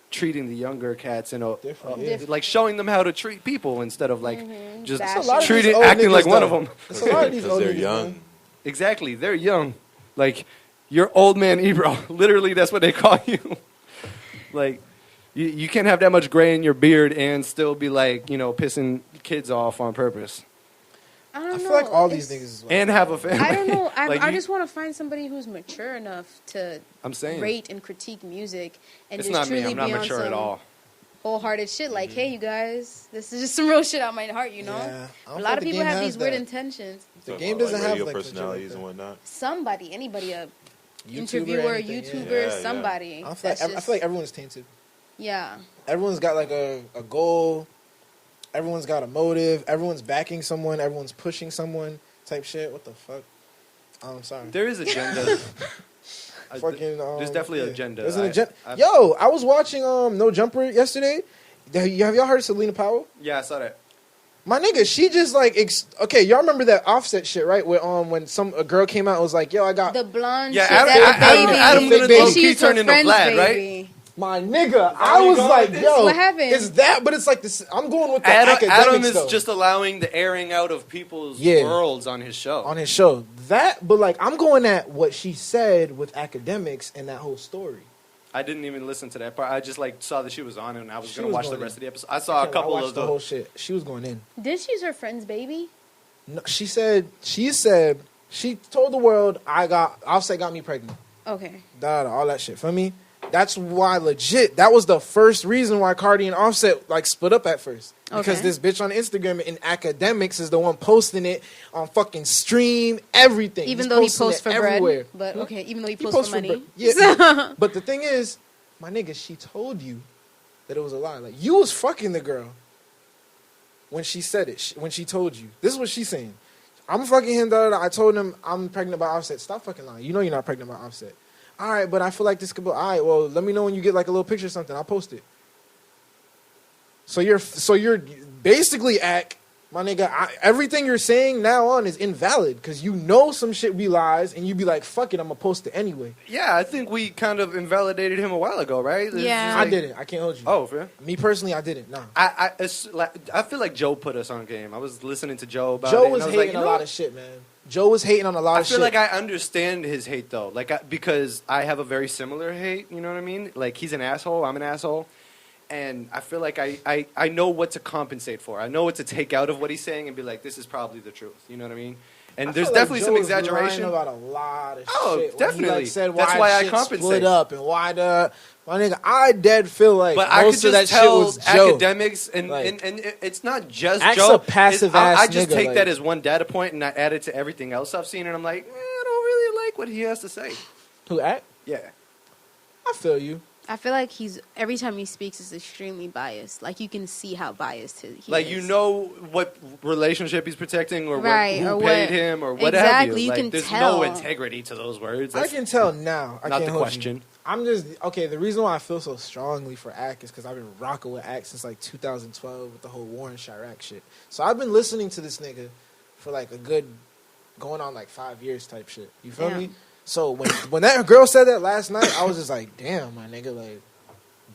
treating the younger cats and Different. like showing them how to treat people instead of like just That's a lot of treating these old acting like niggas, one of though. them. It's a lot of these Because old they're niggas, young. man. Exactly, they're young. Like you're old man Ebro. Literally, that's what they call you. Like You can't have that much gray in your beard and still be like, pissing kids off on purpose. I don't know. I feel like all these niggas is like, And have a family. I don't know. Like, I just want to find somebody who's mature enough to I'm saying. rate and critique music and It's just not me. truly I'm not be on mature at some all. wholehearted shit. Like, hey, you guys, this is just some real shit out my heart, you know? Yeah, I don't A lot think of the people game have has these weird that. intentions. The Talking game about, doesn't like, have radio like personalities legit and like that. whatnot. Somebody, anybody, a YouTuber, interviewer, anything, YouTuber, Yeah, yeah. somebody. I feel like everyone's tainted. Yeah. Everyone's got like a goal. Everyone's got a motive. Everyone's backing someone. Everyone's pushing someone. Type shit. What the fuck? I'm sorry. There is agenda. There's definitely an agenda. There's an agenda. Yo, I was watching No Jumper yesterday. Have y'all heard of Selena Powell? Yeah, I saw that. My nigga, she just like okay. Y'all remember that Offset shit, right? Where when a girl came out, and was like, "Yo, I got The blonde Yeah, shit, Adam that gonna baby. low And key she's her turn into friend's Vlad, right? baby. my nigga." how I you was going like, with this? "Yo, What happened? it's that?" But it's like this. I'm going with the Adam academics is though. just allowing the airing out of people's Yeah. worlds on his show. on his show. That, but like I'm going at what she said with Academics and that whole story. I didn't even listen to that part. I just saw that she was on it, and I was She going to was watch the going rest in. of the episode. I saw a couple I watched of the whole shit. She was going in. Did she's her friend's baby? No, she said she told the world Offset got me pregnant. Okay. All that shit. For me, that's why legit. That was the first reason why Cardi and Offset like split up at first. Because Okay. this bitch on Instagram in Academics is the one posting it on fucking stream, everything. Even He's though he posting posts it for everywhere. bread. But okay, even though he He posts for money. bread. Yeah. But the thing is, my nigga, she told you that it was a lie. Like, you was fucking the girl when she said it, when she told you. This is what she's saying. I'm fucking him, I told him I'm pregnant by Offset. Stop fucking lying. You know you're not pregnant by Offset. All right, but I feel like this could be, all right, well, let me know when you get like a little picture or something. I'll post it. So you're basically my nigga, everything you're saying now on is invalid because you know some shit be lies and you be like, fuck it, I'm going to post it anyway. Yeah, I think we kind of invalidated him a while ago, right? It's Yeah. just I like- didn't. I can't hold you. Oh, fair. Me personally, I didn't. Nah. I feel like Joe put us on game. I was listening to Joe about it. Joe and was I hating like, you a know lot what? of shit, man. Joe was hating on a lot I of feel shit. like I understand his hate though, because I have a very similar hate. You know what I mean? Like he's an asshole, I'm an asshole, and I feel like I know what to compensate for. I know what to take out of what he's saying and be like, this is probably the truth. You know what I mean? And I there's feel like definitely Joe some was exaggeration. lying about a lot of Oh, shit. When definitely. He, like, said That's why why I shit compensate. split up and why my nigga, I dead feel like But I could most of that just shit tell was Joe. Academics, and, Like, and it's not just Ac's Joe. a passive-ass I just nigga, take like- that as one data point, and I add it to everything else I've seen, and I'm like, I don't really like what he has to say. Who act? Yeah. I feel you. I feel like every time he speaks is extremely biased. Like you can see how biased he Like is. you know what relationship he's protecting, or Right, who or paid what- him, or what Exactly, have you. you Like, can there's tell. no integrity to those words. I That's can tell now. I not can't the hold question. You. I'm just okay. The reason why I feel so strongly for Ack is because I've been rocking with Ack since like 2012 with the whole Warren Chirac shit. So I've been listening to this nigga for like a good, going on like 5 years type shit. You feel Damn. me? So when that girl said that last night, I was just like, damn, my nigga, like,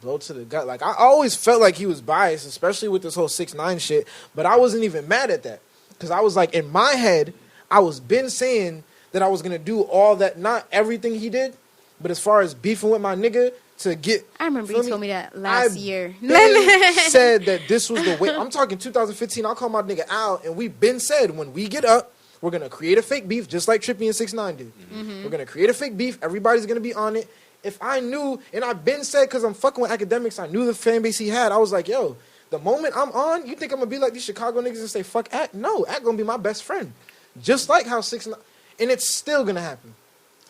blow to the gut. Like, I always felt like he was biased, especially with this whole 6ix9ine shit. But I wasn't even mad at that because I was like, in my head, I was been saying that I was gonna do all that, not everything he did, but as far as beefing with my nigga to get. I remember feel you told me that I last year. been said that this was the way. I'm talking 2015. I'll call my nigga out, and we been said when we get up, we're gonna create a fake beef, just like Trippie and 6ix9ine did. Mm-hmm. We're gonna create a fake beef. Everybody's gonna be on it. If I knew, and I've been said because I'm fucking with Academics, I knew the fan base he had. I was like, yo, the moment I'm on, you think I'm gonna be like these Chicago niggas and say fuck Ack? No, Ack gonna be my best friend, just like how 6ix9ine, and it's still gonna happen.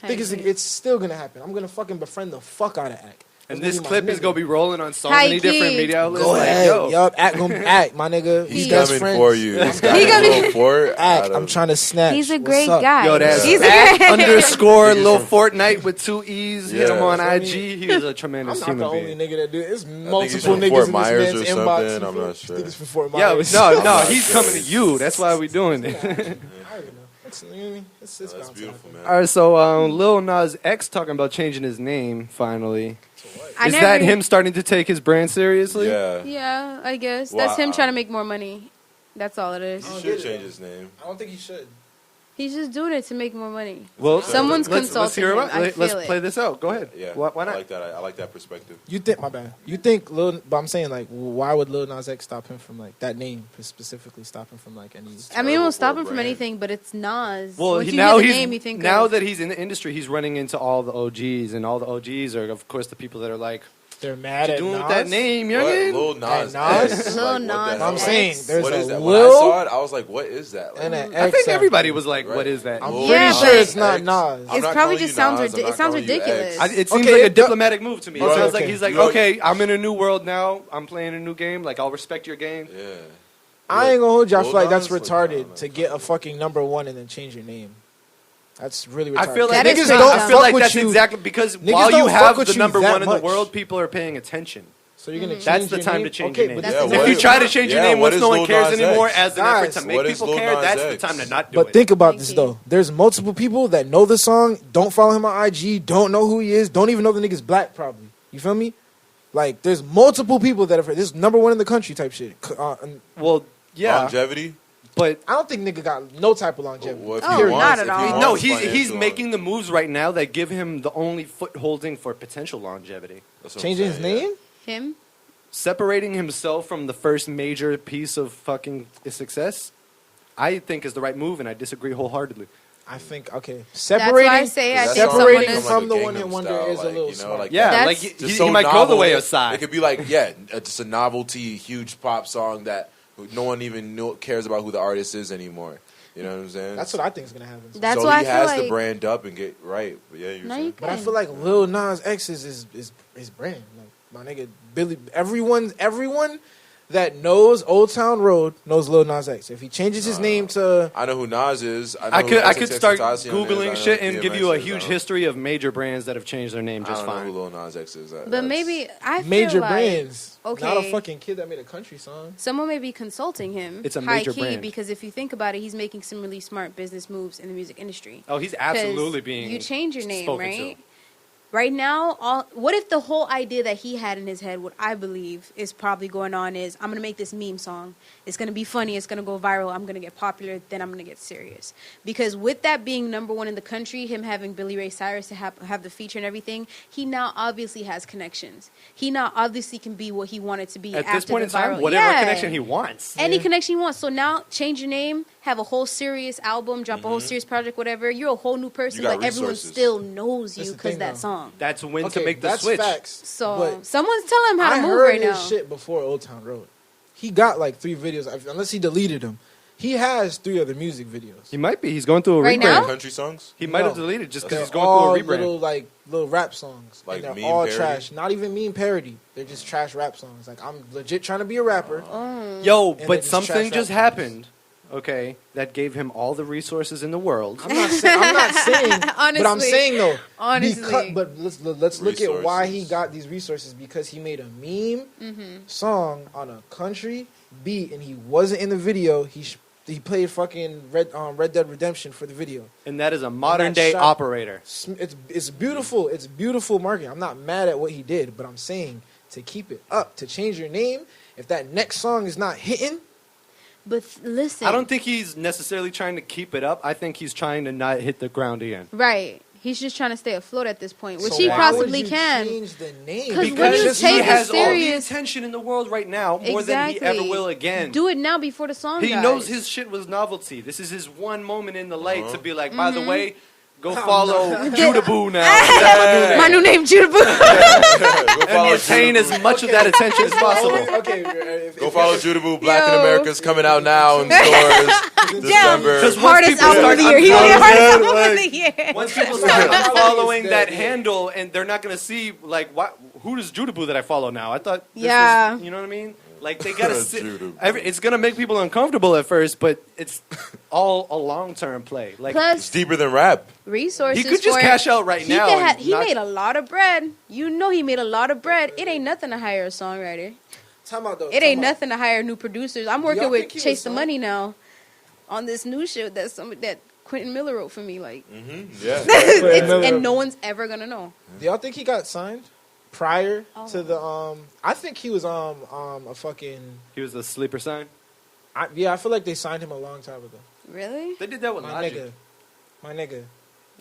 It's still gonna happen. I'm gonna fucking befriend the fuck out of Ack. And That's this gonna be clip my is nigga. gonna be rolling on so High many different key. media outlets. Go like, ahead, yo, yup. Ack gonna Ack, my nigga. He's best coming friends. for you. This guy He gonna be- Lil Fort. Ack, I'm trying to snatch. He's a What's great up? guy. Yo, that's He's a at great underscore Niggas Lil from- Fortnite with 2 E's. Hit Yeah. him on Feel me? IG. He was a I'm tremendous not the human only being. nigga that do it. It's he's multiple from niggas Fort in Myers this or man's something, inbox. I'm You not feel- sure. Think it's from Fort Yeah, Myers. no, I'm he's not coming to sure. you. That's why we doing it. I already know. It's, you know what I mean? It's That's bound to beautiful, happen. man. All right, so Lil Nas X talking about changing his name finally. I Is never- that him starting to take his brand seriously? Yeah. Yeah, I guess. Well, That's him trying to make more money. That's all it is. He should change his name. I don't think he should. He's just doing it to make more money. Well, Someone's let's consulting hear him. about. I feel Let's it. play this out. Go ahead. Yeah, Why I not? like that. I like that perspective. You think, my bad. You think but I'm saying like, why would Lil Nas X stop him from like that name specifically stop him from like any? I mean, it won't stop for a him from brand. anything, but it's Nas. Well, Once you now hear the he's name, you think now of, that he's in the industry, he's running into all the OGs, and all the OGs are, of course, the people that are like, They're mad "What you at doing Nas. with that name, What? youngin?" Lil Nas. Nas? X? Lil Like, what Nas the hell? I'm saying there's What a is that? When I Lil saw it, I was like, "What is that?" Like, and an I X. think everybody was like, Right. "What is that?" I'm Lil pretty Yeah, sure but- it's not X. Nas. I'm It's not probably calling just you sounds Nas, I'm it not sounds calling you ridiculous. X. It seems Okay, like a it- diplomatic move to me. It Right. sounds like Okay. he's like, Right. "Okay, I'm in a new world now. I'm playing a new game. Like, I'll respect your game." Yeah. I ain't gonna hold you. I Lil feel like that's Nas, like, retarded I don't know. to get a fucking #1 and then change your name. That's really retarded. I feel like That is niggas crazy. don't I I feel fuck like with that's you, exactly because Niggas while you don't fuck have with the you number that one in the much. world, people are paying attention. So you're gonna change That's the your time name? to change okay, your but name. this Yeah, is If what you is- try to change your yeah, name what once is no one Lil cares Nas anymore, X? as an Guys, effort to make what is people Lil care, Nas that's the X? time to not do But it. think about Thank this you. though. There's multiple people that know the song, don't follow him on IG, don't know who he is, don't even know the nigga's black probably. You feel me? Like there's multiple people that have heard this is #1 in the country type shit. And Well, yeah, Longevity. but I don't think nigga got no type of longevity. Well, if Oh, he not wants, at if he all. wants no, he's financial making the moves right now that give him the only footholding for potential longevity. That's what I'm Changing his saying, yeah. name? Him. Separating himself from the first major piece of fucking success, I think is the right move, and I disagree wholeheartedly. I think okay. That's why I say I That think song separating someone become is. from the Gangnam one-hit wonder Style, is a little you know, smart. like Yeah, That's- like Just he so might go the novel. way It aside. could be like, yeah, just a novelty, huge pop song that no one even cares about who the artist is anymore. You know what I'm saying? That's what I think is gonna happen. That's so why he I has feel to like. brand up and get right. But yeah, you're No, saying. you But I can. feel like Lil Nas X is his brand. Like my nigga Billy, everyone that knows Old Town Road knows Lil Nas X. If he changes his name to, I know who Nas is. I know could who start XXXTentacion is. I googling know shit who and give you a DMX is. huge I don't- history of major brands that have changed their name I just don't know fine. who Lil Nas X is. But maybe I feel major like brands, okay. not a fucking kid that made a country song. Someone may be consulting him. It's a high major key, brand. because if you think about it, he's making some really smart business moves in the music industry. Oh, he's 'Cause absolutely being. You change your name, spoken right? to. Right now, what if the whole idea that he had in his head, what I believe is probably going on is, I'm going to make this meme song. It's going to be funny. It's going to go viral. I'm going to get popular. Then I'm going to get serious. Because with that being #1 in the country, him having Billy Ray Cyrus to have the feature and everything, he now obviously has connections. He now obviously can be what he wanted to be At after this point in the viral. time, whatever Yeah. connection he wants. Any connection you want. So now, change your name, have a whole serious album, drop a whole serious project, whatever. You're a whole new person, You got but everyone resources. still knows you That's the because thing, that though. song. That's when Okay, to make the that's switch. facts. So but someone's telling him how to I move heard right his now. shit before Old Town Road. He got like 3 videos, unless he deleted them. He has 3 other music videos. He might be. He's going through a Right rebrand. now? Country songs? He might have No. deleted just because They're he's going all through a rebrand. little rap songs. Like and meme they're all parody? trash. Not even meme parody. They're just trash rap songs. Like I'm legit trying to be a rapper. Yo, And but then something just trash just rap happened. Okay, that gave him all the resources in the world. I'm not saying but I'm Honestly. saying though. Honestly. But let's look at why he Resources. got these resources, because he made a meme song on a country beat and he wasn't in the video. He played fucking Red Dead Redemption for the video. And that is a modern day shot- operator. It's beautiful. It's beautiful marketing. I'm not mad at what he did, but I'm saying to keep it up, to change your name, if that next song is not hitting, But listen. I don't think he's necessarily trying to keep it up. I think he's trying to not hit the ground again. Right. He's just trying to stay afloat at this point, which so he why possibly would you can. change the name? 'Cause when Because you he take it has all the serious- attention in the world right now, more than he ever will again. Do it now before the song He dies. knows his shit was novelty. This is his one moment in the light to be like, by Mm-hmm. the way, go follow Judaboo now. That's My new name, Judah Boo. Go and follow retain Judaboo. as much of that attention as possible. Okay, Go follow Judaboo. Black in Yo. America's coming out now in stores. December. Because once Hardest people album start of the year. He made unfollowing- hardest album of the year. Once people start following that Yeah. handle, and they're not going to see, like, who does Judaboo that I follow now? I thought this Yeah. was, you know what I mean? Like, they got to sit. Judaboo. It's going to make people uncomfortable at first, but it's all a long-term play. Like, It's Plus, deeper than rap. resources he could just for cash it. out right He now. could and he not- made a lot of bread. You know he made a lot of bread. It ain't nothing to hire a songwriter. Time out though. It ain't nothing to hire new producers. I'm working y'all with think he Chase was the signed? Money now on this new shit that Quentin Miller wrote for me. Like, Yeah. and no one's ever gonna know. Do y'all think he got signed prior Oh. to the I think he was a fucking He was the sleeper sign. I feel like they signed him a long time ago. Really? They did that with My Logic. nigga. My nigga.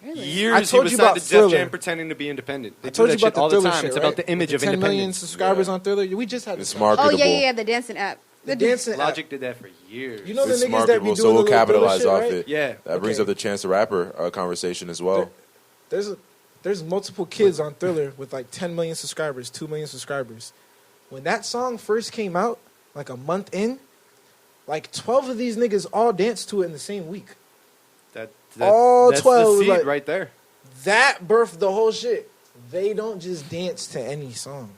Really? Years I he told was you signed about to Def Thriller. Jam pretending to be independent. They I told do you that about shit all the the Thriller time. shit, It's right? about the image With of 10 million independence. subscribers Yeah. on Thriller. We just had It's this. marketable. Oh yeah, the dancing app. The dancing Logic app. did that for years. You know the It's niggas that be marketable, doing so the we'll little Thriller capitalize shit, off right? it. Yeah. That brings Okay. up the Chance the Rapper conversation as well. There's multiple kids on Thriller with like 10 million subscribers, 2 million subscribers. When that song first came out, like a month in, like 12 of these niggas all danced to it in the same week. All that's 12, the seed like- right there. That birthed the whole shit. They don't just dance to any song.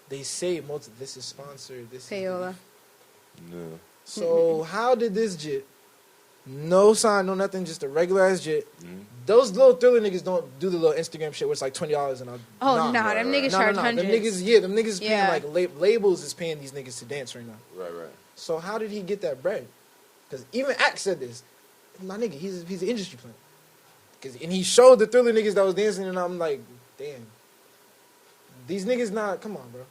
They say this is sponsored. This Payola. is No. so how did this jit? No sign, no nothing, just a regular ass jit. Mhm. Those little Thriller niggas don't do the little Instagram shit where it's like $20 and I'll. Oh nah, them niggas charge Them hundreds. niggas, them niggas Yeah. paying like labels is paying these niggas to dance right now. Right. So how did he get that bread? Because even Axe said this. My nigga, he's an industry plant. And he showed the Thriller niggas that was dancing, and I'm like, damn. These niggas not. Come on, bro.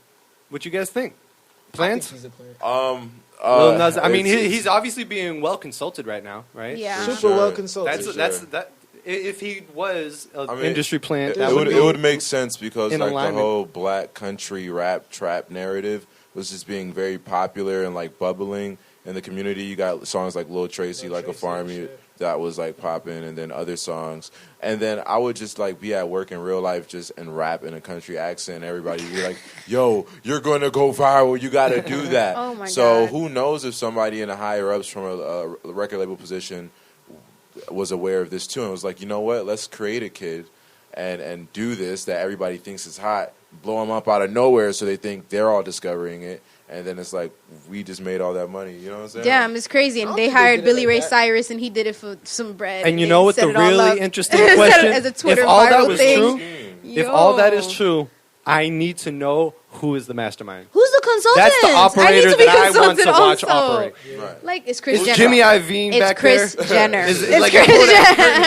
What you guys think? I think Plans? he's a plant. Lil Nas, I mean, it's- he's obviously being well consulted right now, right? Yeah. Super sure. well consulted. That's For that's sure. that. If he was an I mean, industry plant, It that would would, be make sense because in like alignment. the whole black country rap trap narrative was just being very popular and like bubbling in the community. You got songs like Lil Tracy, Lil like Tracy a farm and you shit. that was like popping, and then other songs. And then I would just like be at work in real life just and rap in a country accent. Everybody would be like, "Yo, you're gonna go viral. You got to do that." Oh my so God. who knows if somebody in the higher ups from a record label position was aware of this too and was like, you know what, let's create a kid and do this that everybody thinks is hot, blow them up out of nowhere so they think they're all discovering it, and then it's like we just made all that money. You know what I'm saying? Damn, it's crazy. I And don't they think they hired did it Billy like Ray that. Cyrus, and he did it for some bread. And you they know what set the it all really up. interesting Set it question? as a Twitter If all that viral was thing. true, if all that is Yo. true, I need to know who is the mastermind. Who's the consultant? That's the operator I need to be that I want to consulted watch also. operate. Right. Like, it's Chris Is Jenner. Jimmy Iovine It's back Chris there? Jenner. Is it It's like Chris you pull that Jenner. curtain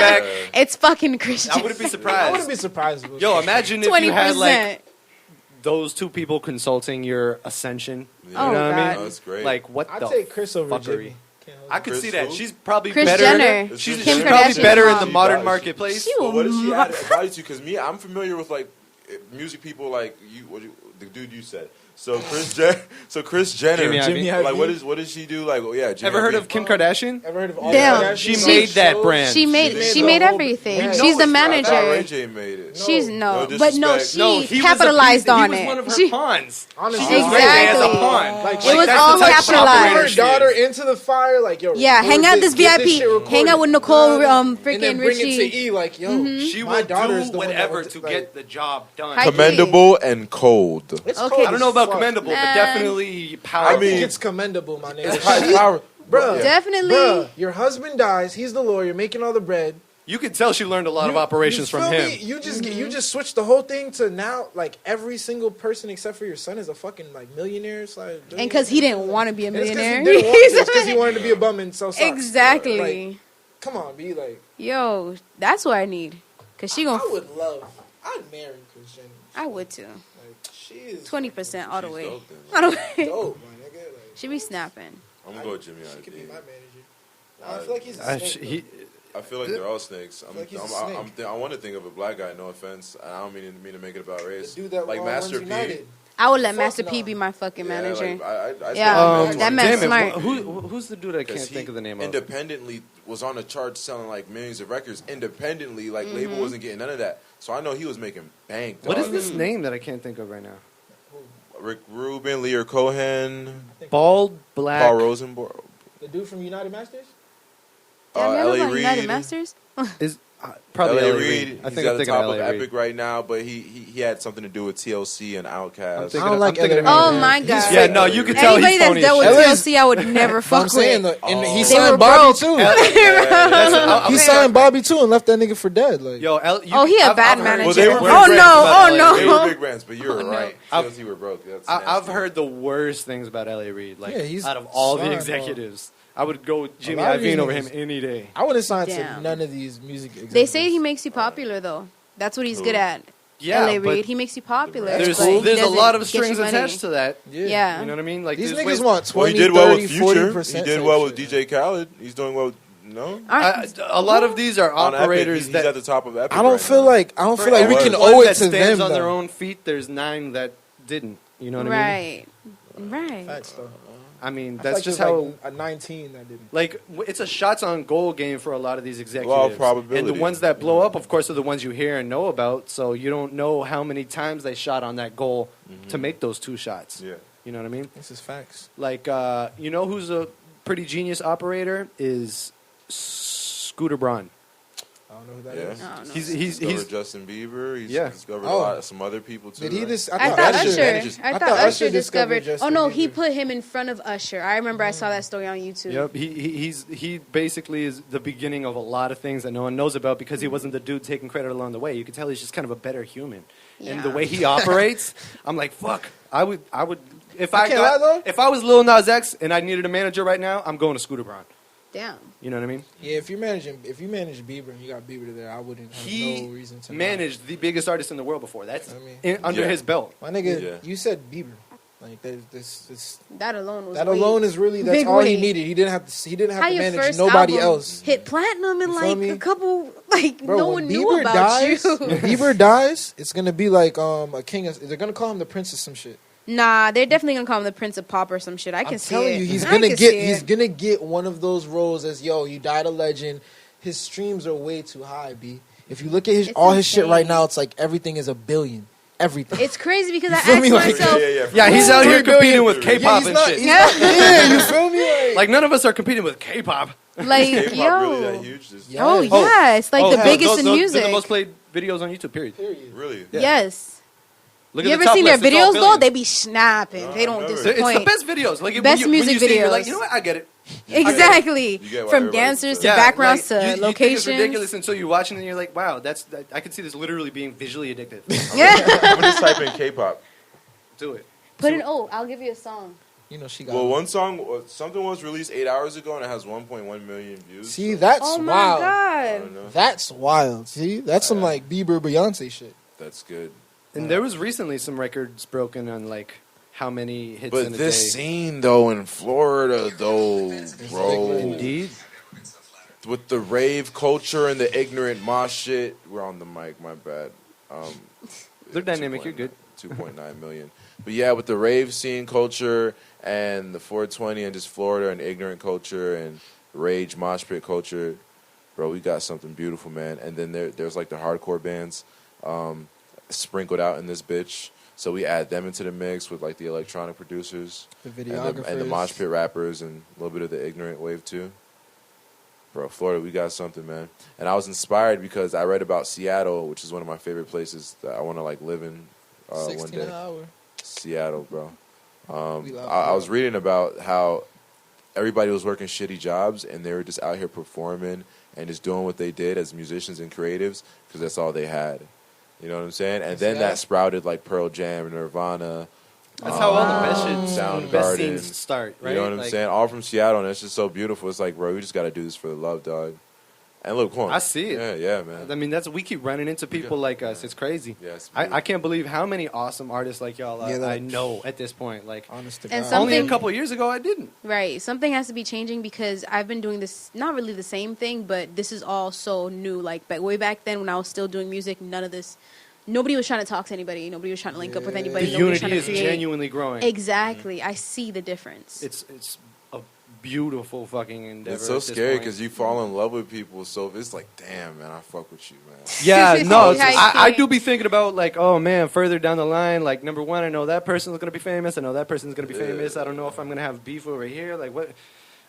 back? It's fucking Chris I Jenner. wouldn't be I surprised. wouldn't be surprised. If it was Yo, Chris. imagine if you had 20%. like those two people consulting your ascension. You Oh, know what I God. mean? No, that's great. Like what I'd the take Chris over fuckery? Jimmy. Can't hold I you. could Chris see that. who? She's probably Chris better. Jenner. Is She's, she she's Kim probably Kardashian's better in the mom. modern She marketplace. She But what does she will add mu- value to? Because I'm familiar with like music people like the dude you said. So Chris Jenner. Jimmy Iovine. Like what does she do? Like Jimmy Ever heard Iovine. of Kim Kardashian? Ever heard of all Damn. the Kardashians? She She- made that brand. She made the whole- everything. We know She's the it's not I thought Ray manager. J made it. She's No but no, disrespect. she No, he capitalized was a piece, on he it. was one of her She- pawns. Honestly, She used Ray J as a Exactly. pawn. Like, It was that's all the type of Put capitalized. operator her she daughter is. into the fire, like yo. Yeah, hang out this get VIP. shit recorded. Hang out with Nicole, and then freaking bring it Richie. to E, like yo. She my will daughter's do the one that whatever went to like- get the job done. Hi- Commendable and cold. It's Okay. cold I don't know as about fuck. commendable, but Man. definitely I powerful. think it's commendable, my nigga. It's high power. Bruh, Yeah. Definitely. bruh, your husband dies. He's the lawyer making all the bread. You could tell she learned a lot of operations you from feel him. me? You just switched the whole thing to now like every single person except for your son is a fucking like millionaire. And because he didn't want to be a millionaire. It's because he wanted to be a bum and sell socks. Exactly. Like, come on, be like. Yo, that's what I need. Because she I gonna... would love. I'd marry Kris Jenner. I would too. Like she is 20% all the She's way. dope then. All the way. dope, my nigga. Like, She be snapping. I'm gonna go with Jimmy she could be Iovine. my manager. I feel like he's a snake, I feel like they're all snakes. like he's a snake. I want to think of a black guy. No offense. I don't mean to make it about though. race. The dude that Like won Master Ones P. United. I would let Fuck Master P no. be my fucking manager. Like, I Yeah. still That man's damn it, smart. who's the dude I can't think of the name of? Independently was on the charts selling like millions of records. Independently, like Mm-hmm. label wasn't getting none of that. So I know he was making bank. What is dog. this name that I can't think of right now? Rick Rubin, Lear Cohen, Bald black. Paul Rosenborg, The dude from United Masters. Damn, you know L.A. about United Reid. Masters? Is probably L.A. L.A. Reid. Reid. I He's think at I'm the thinking top of of L.A. Reid. Epic right now, but he had something to do with TLC and I'm Outkast. thinking I don't of- like I'm thinking LA of- Oh man. my He's God. fake. Yeah, no, you could tell Anybody he's that's phony as dealt with shit. LA's TLC, I would never I'm fuck saying, with. and he They signed were Bobby broke. too. That's- He okay. signed Bobby too and left that nigga for dead. Like, Yo, Oh, he a bad heard- manager. Well, they were Oh, big no, brands oh, about no. They were big brands, but you're Oh, no. right. TLC were broke. That's I've nasty. heard the worst things about L.A. Reid. Like Yeah, he's out of all the signed, executives, I would go with Jimmy lot of these Iovine over him niggas- any day. I wouldn't sign to Damn. none of these music. Executives. They say he makes you popular, though. That's what he's Who? good at. Yeah, LA but Reid. He makes you popular. there's but he a doesn't lot of get you strings money. attached to that. Yeah. You know what I mean? Like These there's niggas ways- want Well, 20, he did well 30, with Future. 40%. He did well with DJ Khaled. He's doing well No, A lot of these are on Epic, operators he's that at the top of Epic. I don't right feel now. like we every can one owe it that to stands them on their though. own feet. There's 9 that didn't. You know what I mean? Right. Facts though. I mean, I feel that's like just there's how. like a 19 that didn't. Like, it's a shots on goal game for a lot of these executives. Law of probability. And the ones that blow up, of course, are the ones you hear and know about. So you don't know how many times they shot on that goal to make those 2 shots. Yeah. You know what I mean? This is facts. Like, you know who's a pretty genius operator is Scooter Braun. I don't know who that Yeah. is. I don't know. He's Discovered Justin Bieber. He's discovered some other people too. Did he right? just? I thought Usher. I thought thought Usher discovered. Justin Oh no, he Bieber. put him in front of Usher. I remember I saw that story on YouTube. Yep, he basically is the beginning of a lot of things that no one knows about because he wasn't the dude taking credit along the way. You can tell he's just kind of a better human, and the Yeah. way he operates, I'm like, fuck. I would if I can't lie, though. if I was Lil Nas X and I needed a manager right now, I'm going to Scooter Braun. Damn. You know what I mean? Yeah, if you manage Bieber and you got Bieber there, I wouldn't have He no reason to managed the biggest artist in the world before. That's I mean, under Yeah. his belt. My nigga, Yeah. you said Bieber. Like this That alone was that weight. alone is really that's Big all he weight. needed. He didn't have to How to your manage first nobody album else. hit platinum in You feel like me? a couple like Bro, no when one knew Bieber about dies, you. when Bieber dies, it's gonna be like a king of, they're gonna call him the prince of some shit. Nah, they're definitely gonna call him the Prince of Pop or some shit. I can I'm see telling it. you, he's I gonna can get see it. he's gonna get one of those roles as you died a legend. His streams are way too high, B. If you look at It's all his shit right insane. now, it's like everything is $1 billion. Everything. It's crazy because I feel asked me? Like- myself, Yeah, he's out here 3 billion. competing with Yeah, K-pop he's and not- shit. he's not- yeah, you feel me? Like none of us are competing with K-pop. like, K-pop yo, really that huge? Just- Yeah. oh yeah, it's like the hell, biggest in they're music. the most played videos on YouTube. Period. Period. Really? Yeah. Yes. Look You at ever the top seen their list, it's all videos though? billions. They be snapping. No, they don't I've never. It's the disappoint. best videos. Like Best when you music see it, you're like, videos. you know what? I get it. Exactly. You get what From everybody's dancers to saying. backgrounds like, to you think locations. it's ridiculous until you watch it and you're like, wow, I could see this literally being visually addictive. Yeah. I'm just type in K-pop. Do it. Put in. Oh, I'll give you a song. You know she got. Well, one song, something was released 8 hours ago and it has 1.1 million views. See, that's Oh my wild. I god. don't know. That's wild. See, that's some like Bieber, Beyonce shit. That's good. And there was recently some records broken on like how many hits But in a this day. scene though in Florida though, bro, Indeed. with the rave culture and the ignorant mosh shit, we're on the mic. My bad. They're dynamic. You're good. 2.9 million. But yeah, with the rave scene culture and the 420 and just Florida and ignorant culture and rage mosh pit culture, bro, we got something beautiful, man. And then there's like the hardcore bands sprinkled out in this bitch. So we add them into the mix with like the electronic producers The and videographers. the mosh pit rappers and a little bit of the ignorant wave too. Bro, Florida, we got something, man. And I was inspired because I read about Seattle, which is one of my favorite places that I want to like live in one 16 day. an hour. Seattle, bro. We love I was reading about how everybody was working shitty jobs and they were just out here performing and just doing what they did as musicians and creatives because that's all they had. You know what I'm saying? And then that sprouted like Pearl Jam, Nirvana. That's how all the best shit, Soundgarden. the best scenes start, right? You know what I'm Like, saying? All from Seattle, and it's just so beautiful. It's like, bro, we just got to do this for the love, dog. And look, come on. I see it. Yeah, man. I mean, we keep running into people like us. It's crazy. Yeah, it's I can't believe how many awesome artists like y'all Yeah, I know at this point. Like, Honest to And God. some- only a Something- couple of years ago, I didn't. Right. Something has to be changing because I've been doing this, not really the same thing, but this is all so new. Like way back then when I was still doing music, none of this, nobody was trying to talk to anybody. Nobody was trying to link up with Yeah. anybody. The Nobody was unity trying is to create. genuinely growing. Exactly. I see the difference. It's a beautiful fucking endeavor. It's so at this scary point. because you fall in love with people. So it's like, damn, man, I fuck with you, man. Yeah, no, Yeah, I do be thinking about like, oh man, further down the line, like number one, I know that person's gonna be famous. I know that person's gonna be famous. I don't know if I'm gonna have beef over here. Like, what?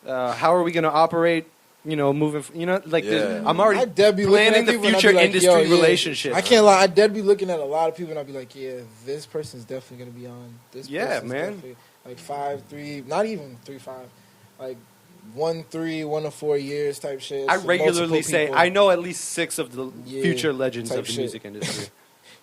How are we gonna operate? You know, moving. You know, like Yeah. I'm already I'd dead be looking planning at the people and I'd future be like, industry yo, yeah. relationship. I can't lie. I'd dead be looking at a lot of people and I'd be like, yeah, this person's definitely gonna be on. This Yeah, person's man. definitely- Like 5-3, not even 3-5, like 1-3, 1 to 4 years type shit. I So regularly multiple say people I know at least 6 of the Yeah, future legends type of the shit. music industry.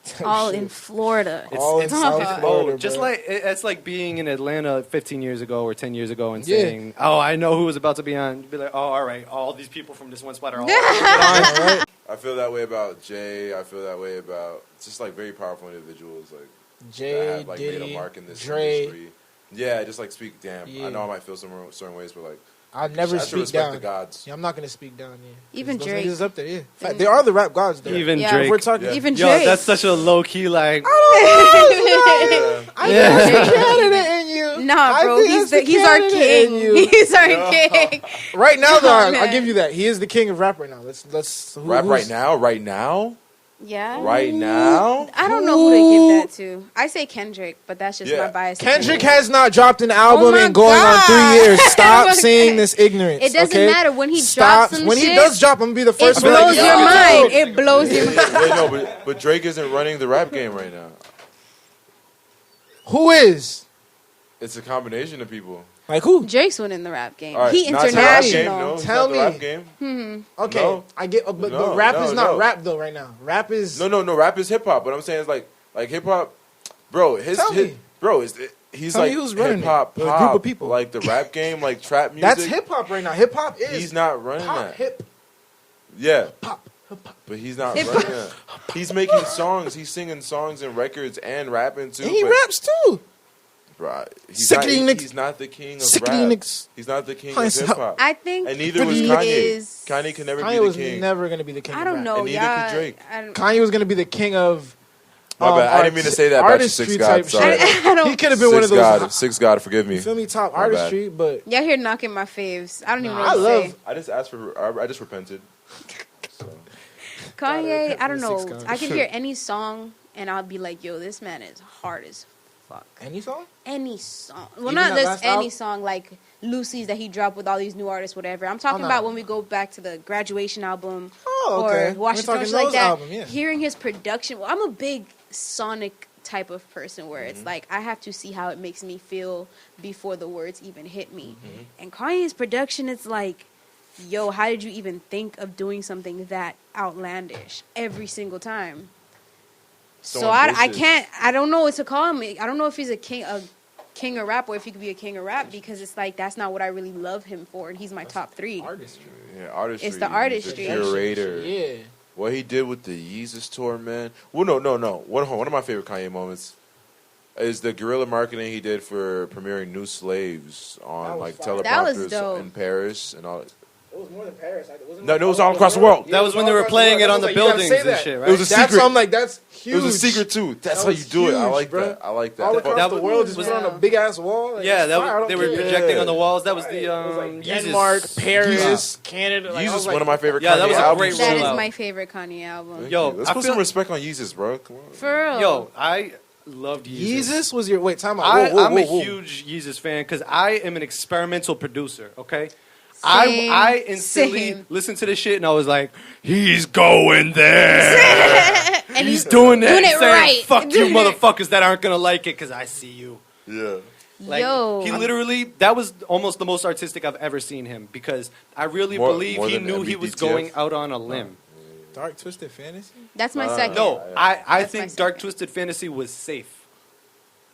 type all shit. in Florida. All in South oh, Florida, just bro. like it's like being in Atlanta 15 years ago or 10 years ago and Yeah. saying, "Oh, I know who was about to be on." You'd be like, "Oh, all right, all these people from this one spot are all." on." Right? I feel that way about Jay. I feel that way about just like very powerful individuals like that Jay, have like made a Diddy, mark in this Dre. industry. Yeah, just like speak. Damn, Yeah. I know I might feel some certain ways, but like I'll never I should speak respect down. the gods. Yeah, I'm not gonna speak down. Yeah, Even those Drake. niggas up there. Yeah, they are the rap gods. Though. Even Yeah. Drake. If we're talking. Yeah. Even Yo, Drake. that's such a low key like. Yeah. I think that's the candidate in you. Nah, I bro, think he's that's the our candidate in king. you. He's our king. Right now, though, Oh, I'll man. give you that. He is the king of rap right now. Let's Rap right now, right now, Yeah. right now. I don't know who to give that to. I say Kendrick, but that's just Yeah. my bias. Kendrick has not dropped an album my in going on God. 3 years. Stop Okay. saying this ignorance. It doesn't okay? matter when he Stop. drops some When shit. he does drop, I'm gonna be the It first to be blows like, your yo. mind. It blows your mind. Yeah, no, but Drake isn't running the rap game right now. Who is? It's a combination of people. Like who? Drake's winning the rap game. All right, He not the rap game, international. no, he's Tell not the rap me. game. Okay, No. I get, but No, rap no, is not no. rap though right now. Rap is No, rap is hip hop. What I'm saying is like hip hop, bro. Tell me. He's Tell me like who's running hip hop, it. A group pop, of people. like the rap game, like trap music. that's hip hop right now. Hip hop is He's not running pop that. hip Yeah, hop. but he's not Hip running that. He's making songs. He's singing songs and records and rapping too. And he but, raps too. bro, he's Sickening not, niggas. he's not the king of Sickening rap. niggas. He's not the king Fine, of so- hip hop. I think And neither was he Kanye. is. Kanye can never Kanye be the was king. never gonna be the king. I of don't rap. know. And neither Yeah. could Drake. Kanye was gonna be the king of. My bad. I didn't mean to say that about you, Six artistry God. type Sorry. shit. I don't. He could have been one of those. Six God, forgive me. You feel me? Top My bad. artistry, but Y'all here knocking my faves. I don't even know I what to love. say. I just asked for. I just repented. So. Kanye, I don't Six know. guys. I can hear any song and I'll be like, yo, this man is hard as fuck. Any song? Any song. Well, Even not that this last any album? song like Lucy's that he dropped with all these new artists, whatever. I'm talking no. about when we go back to the Graduation album Oh, okay. or Watch We're the Throne, talking shit like those that. album, yeah. Hearing his production. Well, I'm a big sonic type of person where Mm-hmm. it's like I have to see how it makes me feel before the words even hit me. Mm-hmm. And Kanye's production, it's like, yo, how did you even think of doing something that outlandish every single time? So I ambitious. can't. I don't know what to call him. I don't know if he's a king of rap or if he could be a king of rap because it's like that's not what I really love him for. And he's my top 3. Artistry. Yeah, artistry. It's the He's artistry. a curator. Yeah. What he did with the Yeezus tour, man. Well, no. One of my favorite Kanye moments is the guerrilla marketing he did for premiering New Slaves That on was like fire. That was teleprompters dope. in Paris and all. It was more than Paris. No, it was all across the world. That was when they were playing it on the buildings and shit, right? It was a That's secret. I'm like, that's huge. It was a secret too. That's That how you was do it. I huge, like bro. that. I like All that. across That the was- world just was- put on a big ass wall. Like, Yeah, it's fire, I that don't they were care. projecting on the walls. That was Right. the It was like Yeezus. Denmark, Paris, Canada. Like, I Yeezus, was like, one of my favorite Yeah, Kanye that was a albums. great That is rollout. my favorite Kanye album. Yo, Let's I put feel- some respect on Yeezus, bro. Come on. For real. Yo, I loved Yeezus. Yeezus was your wait. Time out. Whoa, I'm whoa, a whoa. huge Yeezus fan because I am an experimental producer. Okay, Same, I instantly same. listened to this shit and I was like, he's going there. And He's doing that. doing He's it saying, right. fuck you, Doing it- motherfuckers that aren't gonna like it because I see you. Yeah. Like, Yo. he literally, that was almost the most artistic I've ever seen him because I really More believe he than knew he was MBDTF? going out on a limb. Dark Twisted Fantasy. That's my second. No, I That's my think Dark second. Twisted Fantasy was safe.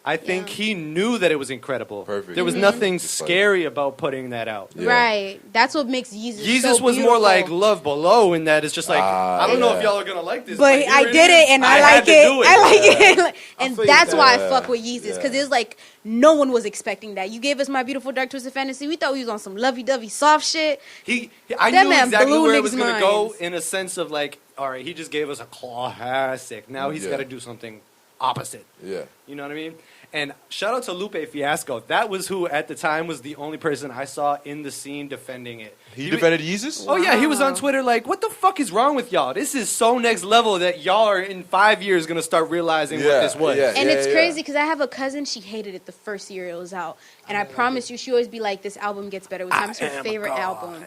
I think Yeah. he knew that it was incredible. Perfect. There was Mhm. nothing Just like- scary about putting that out. Yeah. Right. That's what makes Yeezus Yeezus so was more beautiful. like Love Below in that it's just like, I don't know yeah. if y'all are going to like this. But here I did is. it and I had like to it. do I like it. I And feel you that's there. why I Yeah. fuck with Yeezus. Because Yeah. it's like no one was expecting that. You gave us My Beautiful Dark Twisted Fantasy. We thought we was on some lovey-dovey soft shit. I That knew man exactly blew where it was niggas' going to go minds. in a sense of like, all right, he just gave us a classic. Now he's Yeah. got to do something opposite. Yeah. You know what I mean? And shout out to Lupe Fiasco. That was who at the time was the only person I saw in the scene defending it. He defended Yeezus? Oh yeah, he was on Wow. Twitter like, what the fuck is wrong with y'all? This is so next level that y'all are in 5 years going to start realizing what Yeah, this was. yeah. And it's crazy because I have a cousin. She hated it the first year it was out. And I promise you, she always be like, this album gets better with time. It's her am a favorite god. album.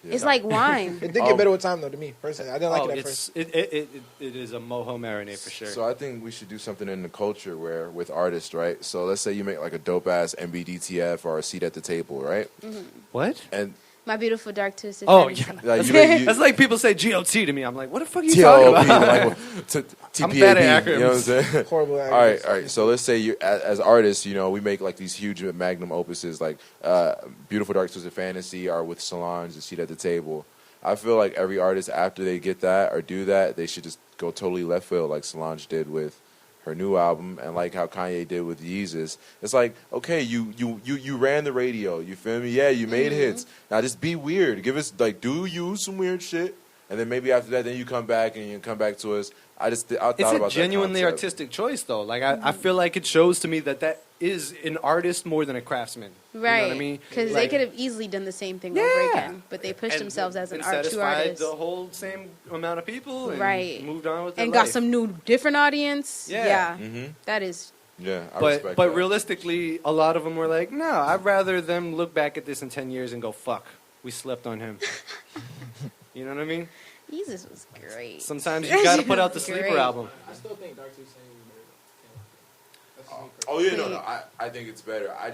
Yeah. It's like wine. It did get better with time though. To me personally, I didn't like Oh, it at first. it is a mojo marinade for sure. So I think we should do something in the culture where with artists, right? So let's say you make like a dope ass MBDTF or a seat at the table, right? what? And My Beautiful Dark Twisted Oh Fantasy. yeah, Like, that's, you know, you- that's like people say GOT to me. I'm like, what the fuck are you talking TLP, about? like TPAP, I'm bad at you know what I'm acronyms. saying? Horrible. All right. So let's say you, as artists, you know, we make like these huge magnum opuses, like "Beautiful Dark Twisted Fantasy" or with Solange, "The Seat at the Table." I feel like every artist after they get that or do that, they should just go totally left field, like Solange did with her new album, and like how Kanye did with Yeezus. It's like, okay, you ran the radio, you feel me? Yeah, you made hits. Now just be weird. Give us like, do you some weird shit, and then maybe after that, then you come back and you come back to us. I thought it's about a genuinely that concept. artistic choice, though. Like I feel like it shows to me that is an artist more than a craftsman. Right. You know what I mean? Because Like, they could have easily done the same thing over again, but they pushed and themselves as an been true satisfied artist. the whole same amount of people, and Right. moved on with their And life. got some new, different audience. Yeah. That is. Yeah, I But respect that. realistically, a lot of them were like, no, I'd rather them look back at this in 10 years and go, fuck, we slept on him. You know what I mean? Yeezus was great. Sometimes you gotta put out the Great. sleeper album. I still think Dark Tooth saying is better. Oh yeah, no, I think it's better. I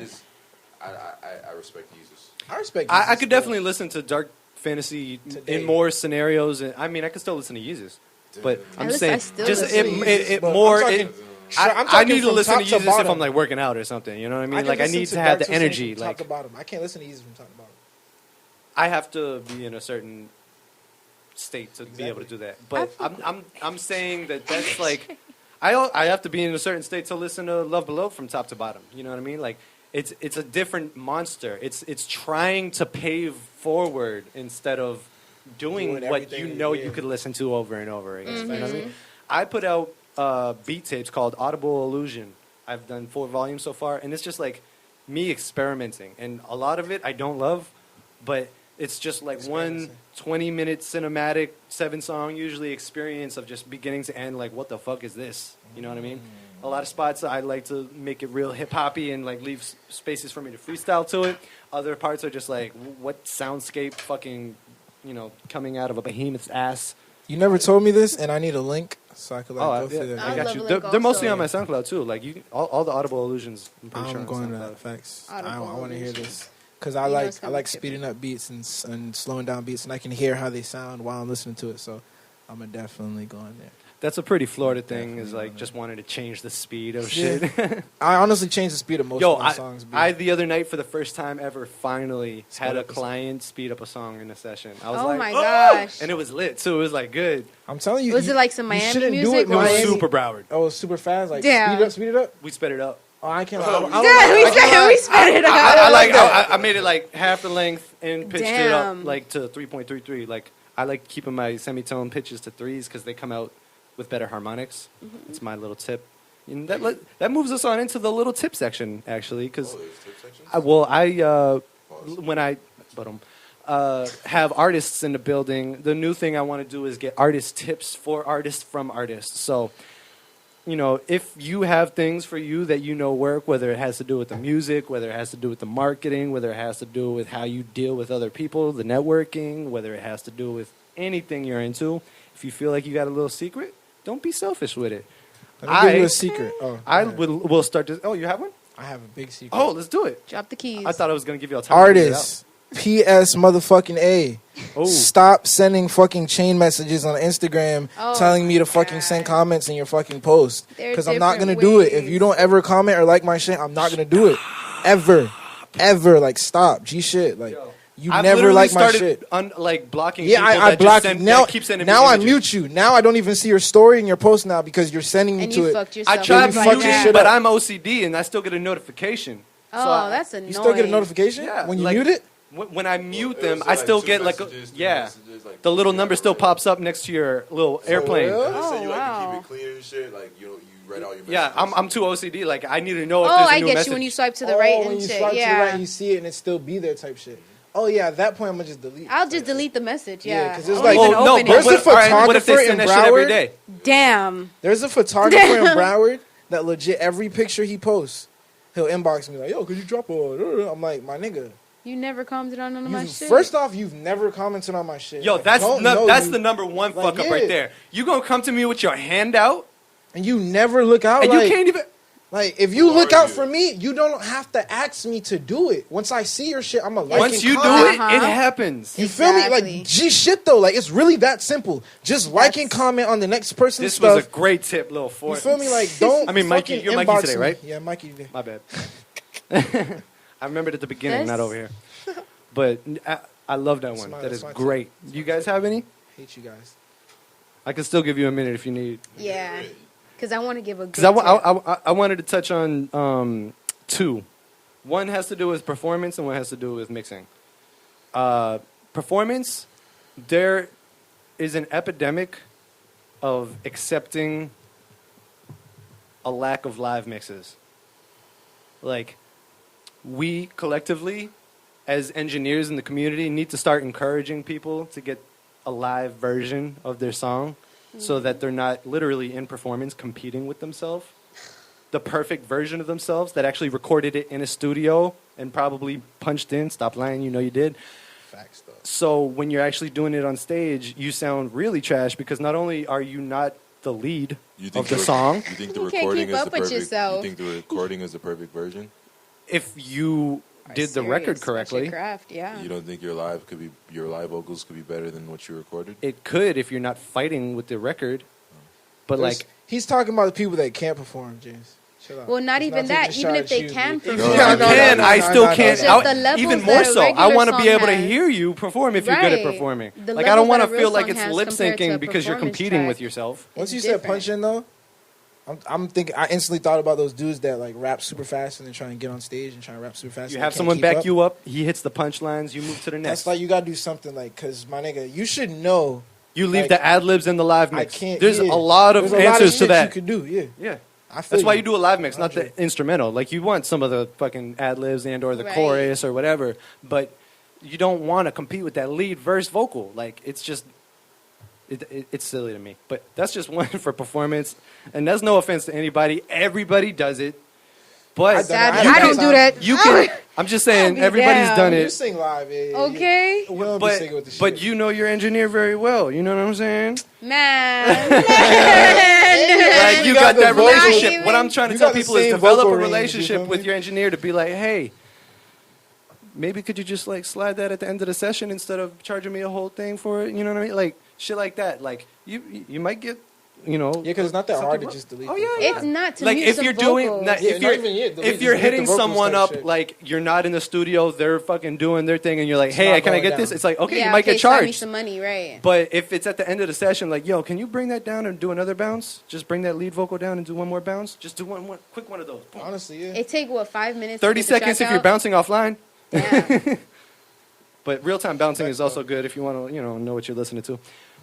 respect Yeezus. I respect. I Yeezus, could but definitely listen to Dark Fantasy Today. in more scenarios. And I mean, I could still listen to Yeezus. But I'm I saying, still just listen to it Yeezus, but more. I'm talking- it- I'm I talking need to from listen to top to Yeezus if bottom. I'm like working out or something. You know what I mean? can Like I listen need to Dark have the Tooth saying energy. from Like top to bottom. I can't listen to Yeezus from top to bottom. I have to be in a certain state to be able to do that. But I'm saying that's like I have to be in a certain state to listen to Love Below from top to bottom. You know what I mean? Like it's a different monster. It's trying to pave forward instead of doing Doing what everything you know you you did. could listen to over and over again. You know what I mean? I put out beat tapes called Audible Illusion. I've done 4 volumes so far, and it's just like me experimenting. And a lot of it I don't love, but it's just like one 20-minute cinematic 7-song usually experience of just beginning to end. Like, what the fuck is this? You know what I mean? A lot of spots I like to make it real hip hoppy and like leave spaces for me to freestyle to it. Other parts are just like, what soundscape fucking, coming out of a behemoth's ass. You never told me this, and I need a link so I could go through that. I I'll got love you. a They're, link they're mostly on also. my SoundCloud too. Like all the Audible Illusions. I'm pretty sure I'm on going to SoundCloud. facts. I Audible want to hear Illusion. this because I You know like it's gonna be speeding up beats and slowing down beats, and I can hear how they sound while I'm listening to it. So I'm gonna definitely go in there. That's a pretty Florida thing. Is Definitely like on just wanting to change the speed of Yeah. shit. I honestly changed the speed of most Yo, of my songs. B. I the other night for the first time ever finally Sped had a up a song. client speed up a song in a session. I was Oh like, my "Oh!" gosh. And it was lit too. It was like good. I'm telling you, Was you- it like some you Miami shouldn't do music it in It was or Miami. super Broward. Oh, super fast, like Damn. speed it up. We sped it up. Oh, I can't. Oh, I don't Yeah, like- we I can't said lie. we sped it up. I made it like half the length and pitched it up Damn. like to 3.33. Like I like keeping my semitone pitches to 3s because they come out with better harmonics. Mm-hmm. It's my little tip. And that moves us on into the little tip section actually because Oh, there's tip sections? when I have artists in the building, the new thing I want to do is get artist tips for artists from artists. So, if you have things for you that work, whether it has to do with the music, whether it has to do with the marketing, whether it has to do with how you deal with other people, the networking, whether it has to do with anything you're into, if you feel like you got a little secret, don't be selfish with it. Let me give you a secret. Oh, We'll start this. Oh, you have one? I have a big secret. Oh, let's do it. Drop the keys. I thought I was going to give you all time. to figure it Artists. PS motherfucking A. out. Oh. Stop sending fucking chain messages on Instagram Oh telling me to my fucking God. send comments in your fucking post. There are Because I'm not different going to do it. If ways. you don't ever comment or like my shit, I'm not going to do it. Ever. Ever. Like, stop. G shit. Like, Yo. you I've never literally like my started shit. blocking Yeah, people I that block just you. send, Now, that keep sending me now I images. mute you. Now I don't even see your story and your post now because you're sending me and to you it. fucked yourself. I tried you fuck your muting, shit but up. I'm OCD and I still get a notification. Oh, So I- that's annoying. You still get a notification Yeah, when you like- mute it? When I mute It them, was I still two get like messages, three yeah, messages, like, the little yeah, number still right. pops up next to your little airplane. real? They say you like to wow. keep it clean and shit. Like you read all your messages. Yeah, I'm too OCD. Like I need to know if Oh, there's a I new get message. you when you swipe to the right when and you shit. swipe to the Yeah. right, you see it and it still be there type shit. Oh yeah, at that point I'm gonna just delete. I'll just delete the message. Yeah, Yeah. 'cause it's I like- won't even no, open but There's it. a all right, what if they photographer send in that shit every Broward? day? Damn. There's a photographer in Broward that legit every picture he posts, he'll inbox me like, "Yo, could you drop a?" I'm like, "My nigga, You never commented on none of my shit. first off, you've never commented on my shit. Yo, I that's don't know that's you, the number one Like, fuck up yeah. right there. You gonna come to me with your hand out and you never look out. and like, you can't even. like if you Who look are out you? for me, you don't have to ask me to do it. Once I see your shit, I'm a like Once and you do comment. it, Uh-huh. it happens. You feel me? Exactly. Like, G shit though. Like, it's really that simple. Just like and comment on the next person's This stuff. was a great tip, little You Fort. feel me? Like, don't. I mean, Mikey, fucking you're Mikey inbox today, me. right? Yeah, Mikey today. My bad. I remembered at the beginning, That's- not over here. But I love that one. my- That that's is my tip. great. You guys have any? Hate you guys. I can still give you a minute if you need. Yeah. Because I want to give a good Because tip. I wanted to touch on two. One has to do with performance and one has to do with mixing. Performance, there is an epidemic of accepting a lack of live mixes. Like, we collectively, as engineers in the community, need to start encouraging people to get a live version of their song so that they're not literally in performance competing with themselves. The perfect version of themselves that actually recorded it in a studio and probably punched in. Stop lying, you know you did. Facts, though. So when you're actually doing it on stage, you sound really trash because not only are you not the lead of the song. You think the You can't recording keep is up the with perfect? yourself. You think the recording is the perfect version? If you did the record correctly, Craft, yeah. You don't think your live vocals could be better than what you recorded? it could if you're not fighting with the record. But like, he's talking about the people that can't perform, James. Chill out. Well, not He's even taking that. Even a if shot they at you. can No, perform. no, you no, can, I still can't. It's just the levels Even that more a so, I regular want to be song able to has. hear you perform if you're good at Right. performing. The Like, I don't levels want that to a feel real like song it's has lip compared to syncing a because you're performance competing track. with yourself. Once you It's said different. punch in, though, I'm thinking. I instantly thought about those dudes that like rap super fast and then try and get on stage and try and rap super fast. You and have they can't someone keep back up. you up. He hits the punchlines. You move to the next. That's like you gotta do something like, cause my nigga, you should know. You leave like, the ad libs in the live I mix. can't. There's yeah. a lot of There's a lot answers to shit that. you could do. Yeah, Yeah. I feel That's why you do a live mix, not the 100. instrumental. Like, you want some of the fucking ad libs and or the Right. chorus or whatever, but you don't want to compete with that lead verse vocal. Like, it's just it's silly to me. But that's just one for performance, and that's no offense to anybody. Everybody does it, but Sadly, You I can- don't do that. you can. I'm just saying, be everybody's damned. done You it. sing live, yeah. Okay, You don't be singing with the shit. But you know your engineer very well. You know what I'm saying? man. Like, you You got got that the vocal- relationship. What I'm trying to You tell got the people is same develop vocal a range, you relationship feel with me? your engineer to be like, hey, maybe could you just like slide that at the end of the session instead of charging me a whole thing for it? You know what I mean? Like, shit like that. Like, you might get, you know. yeah, because it's not that something hard to wrong. just delete. Oh, the yeah, file. yeah. It's not to Like, mute if some you're doing, vocals. not, Yeah, if not you're even yet. if you're Just hitting hit the vocals someone type up, shit. like, you're not in the studio, they're fucking doing their thing, and you're like, It's hey, not can I going get this? down. It's like, okay, yeah, you might okay, get slide me charged. some money, right? But if it's at the end of the session, like, yo, can you bring that down and do another bounce? Just bring that lead vocal down and do one more bounce. Just do one quick one of those. Boom. Honestly, yeah. It take what 5 minutes? 30 to get the seconds track if you're out? bouncing offline. Yeah. But real-time bouncing is also good if you want to, you know what you're listening to.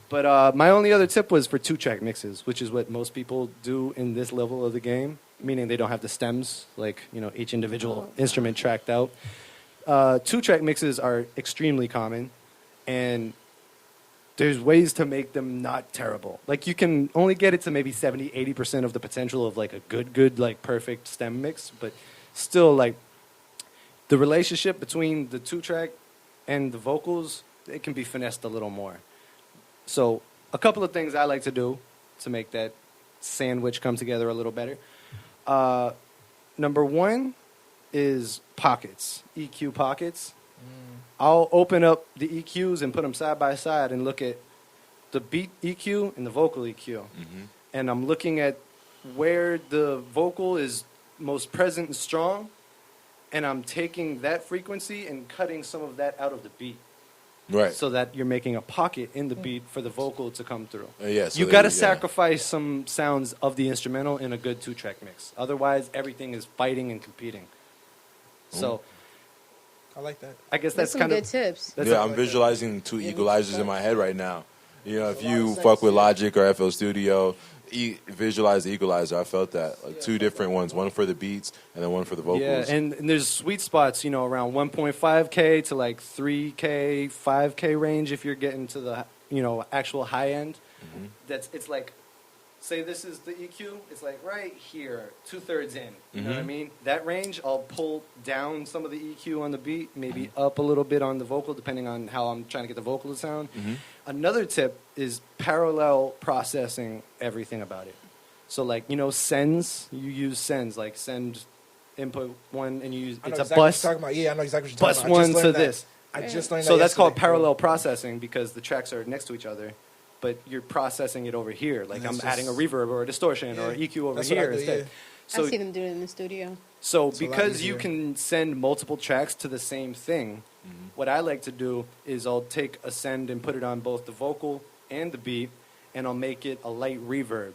But my only other tip was for 2-track mixes, which is what most people do in this level of the game, meaning they don't have the stems, like, you know, each individual instrument tracked out. 2-track mixes are extremely common, and there's ways to make them not terrible. Like, you can only get it to maybe 70, 80% of the potential of, like, a good, like, perfect stem mix, but still, like, the relationship between the 2-track and the vocals, it can be finessed a little more. So a couple of things I like to do to make that sandwich come together a little better. Number one is pockets, EQ pockets. I'll open up the EQs and put them side by side and look at the beat EQ and the vocal EQ. And I'm looking at where the vocal is most present and strong, and I'm taking that frequency and cutting some of that out of the beat. Right. So that you're making a pocket in the beat for the vocal to come through. Yeah, so you that got to yeah. sacrifice some sounds of the instrumental in a good 2-track mix. Otherwise, everything is fighting and competing. So I like that. I guess That's that's some kind good of tips. that's Yeah, a- I'm visualizing two Yeah, equalizers in makes my head right now. You know, if Makes a lot you of fuck sense, with yeah. Logic or FL Studio, visualize the equalizer. I felt that. Like, two different ones, one for the beats and then one for the vocals. yeah, and there's sweet spots, you know, around 1.5K to like 3K, 5K range if you're getting to the, you know, actual high end. It's like, say this is the EQ, it's like right here, 2/3 in. You know what I mean? That range, I'll pull down some of the EQ on the beat, maybe up a little bit on the vocal, depending on how I'm trying to get the vocal to sound. Another tip is parallel processing everything about it. So, like, you know, sends, you use sends, like send input one, and you use, I know it's a exactly what bus, you're talking about. Yeah, I know exactly what you're bus talking about. I one just to learned that. this. I just learned that. So that's called yesterday. parallel processing because the tracks are next to each other, but you're processing it over here. Like, And I'm that's adding a just- reverb or a distortion or Yeah, EQ over that's what I here do, instead. yeah. So, I see them do it in the studio. so It's a lot because you easier. can send multiple tracks to the same thing, what I like to do is I'll take a send and put it on both the vocal and the beat, and I'll make it a light reverb.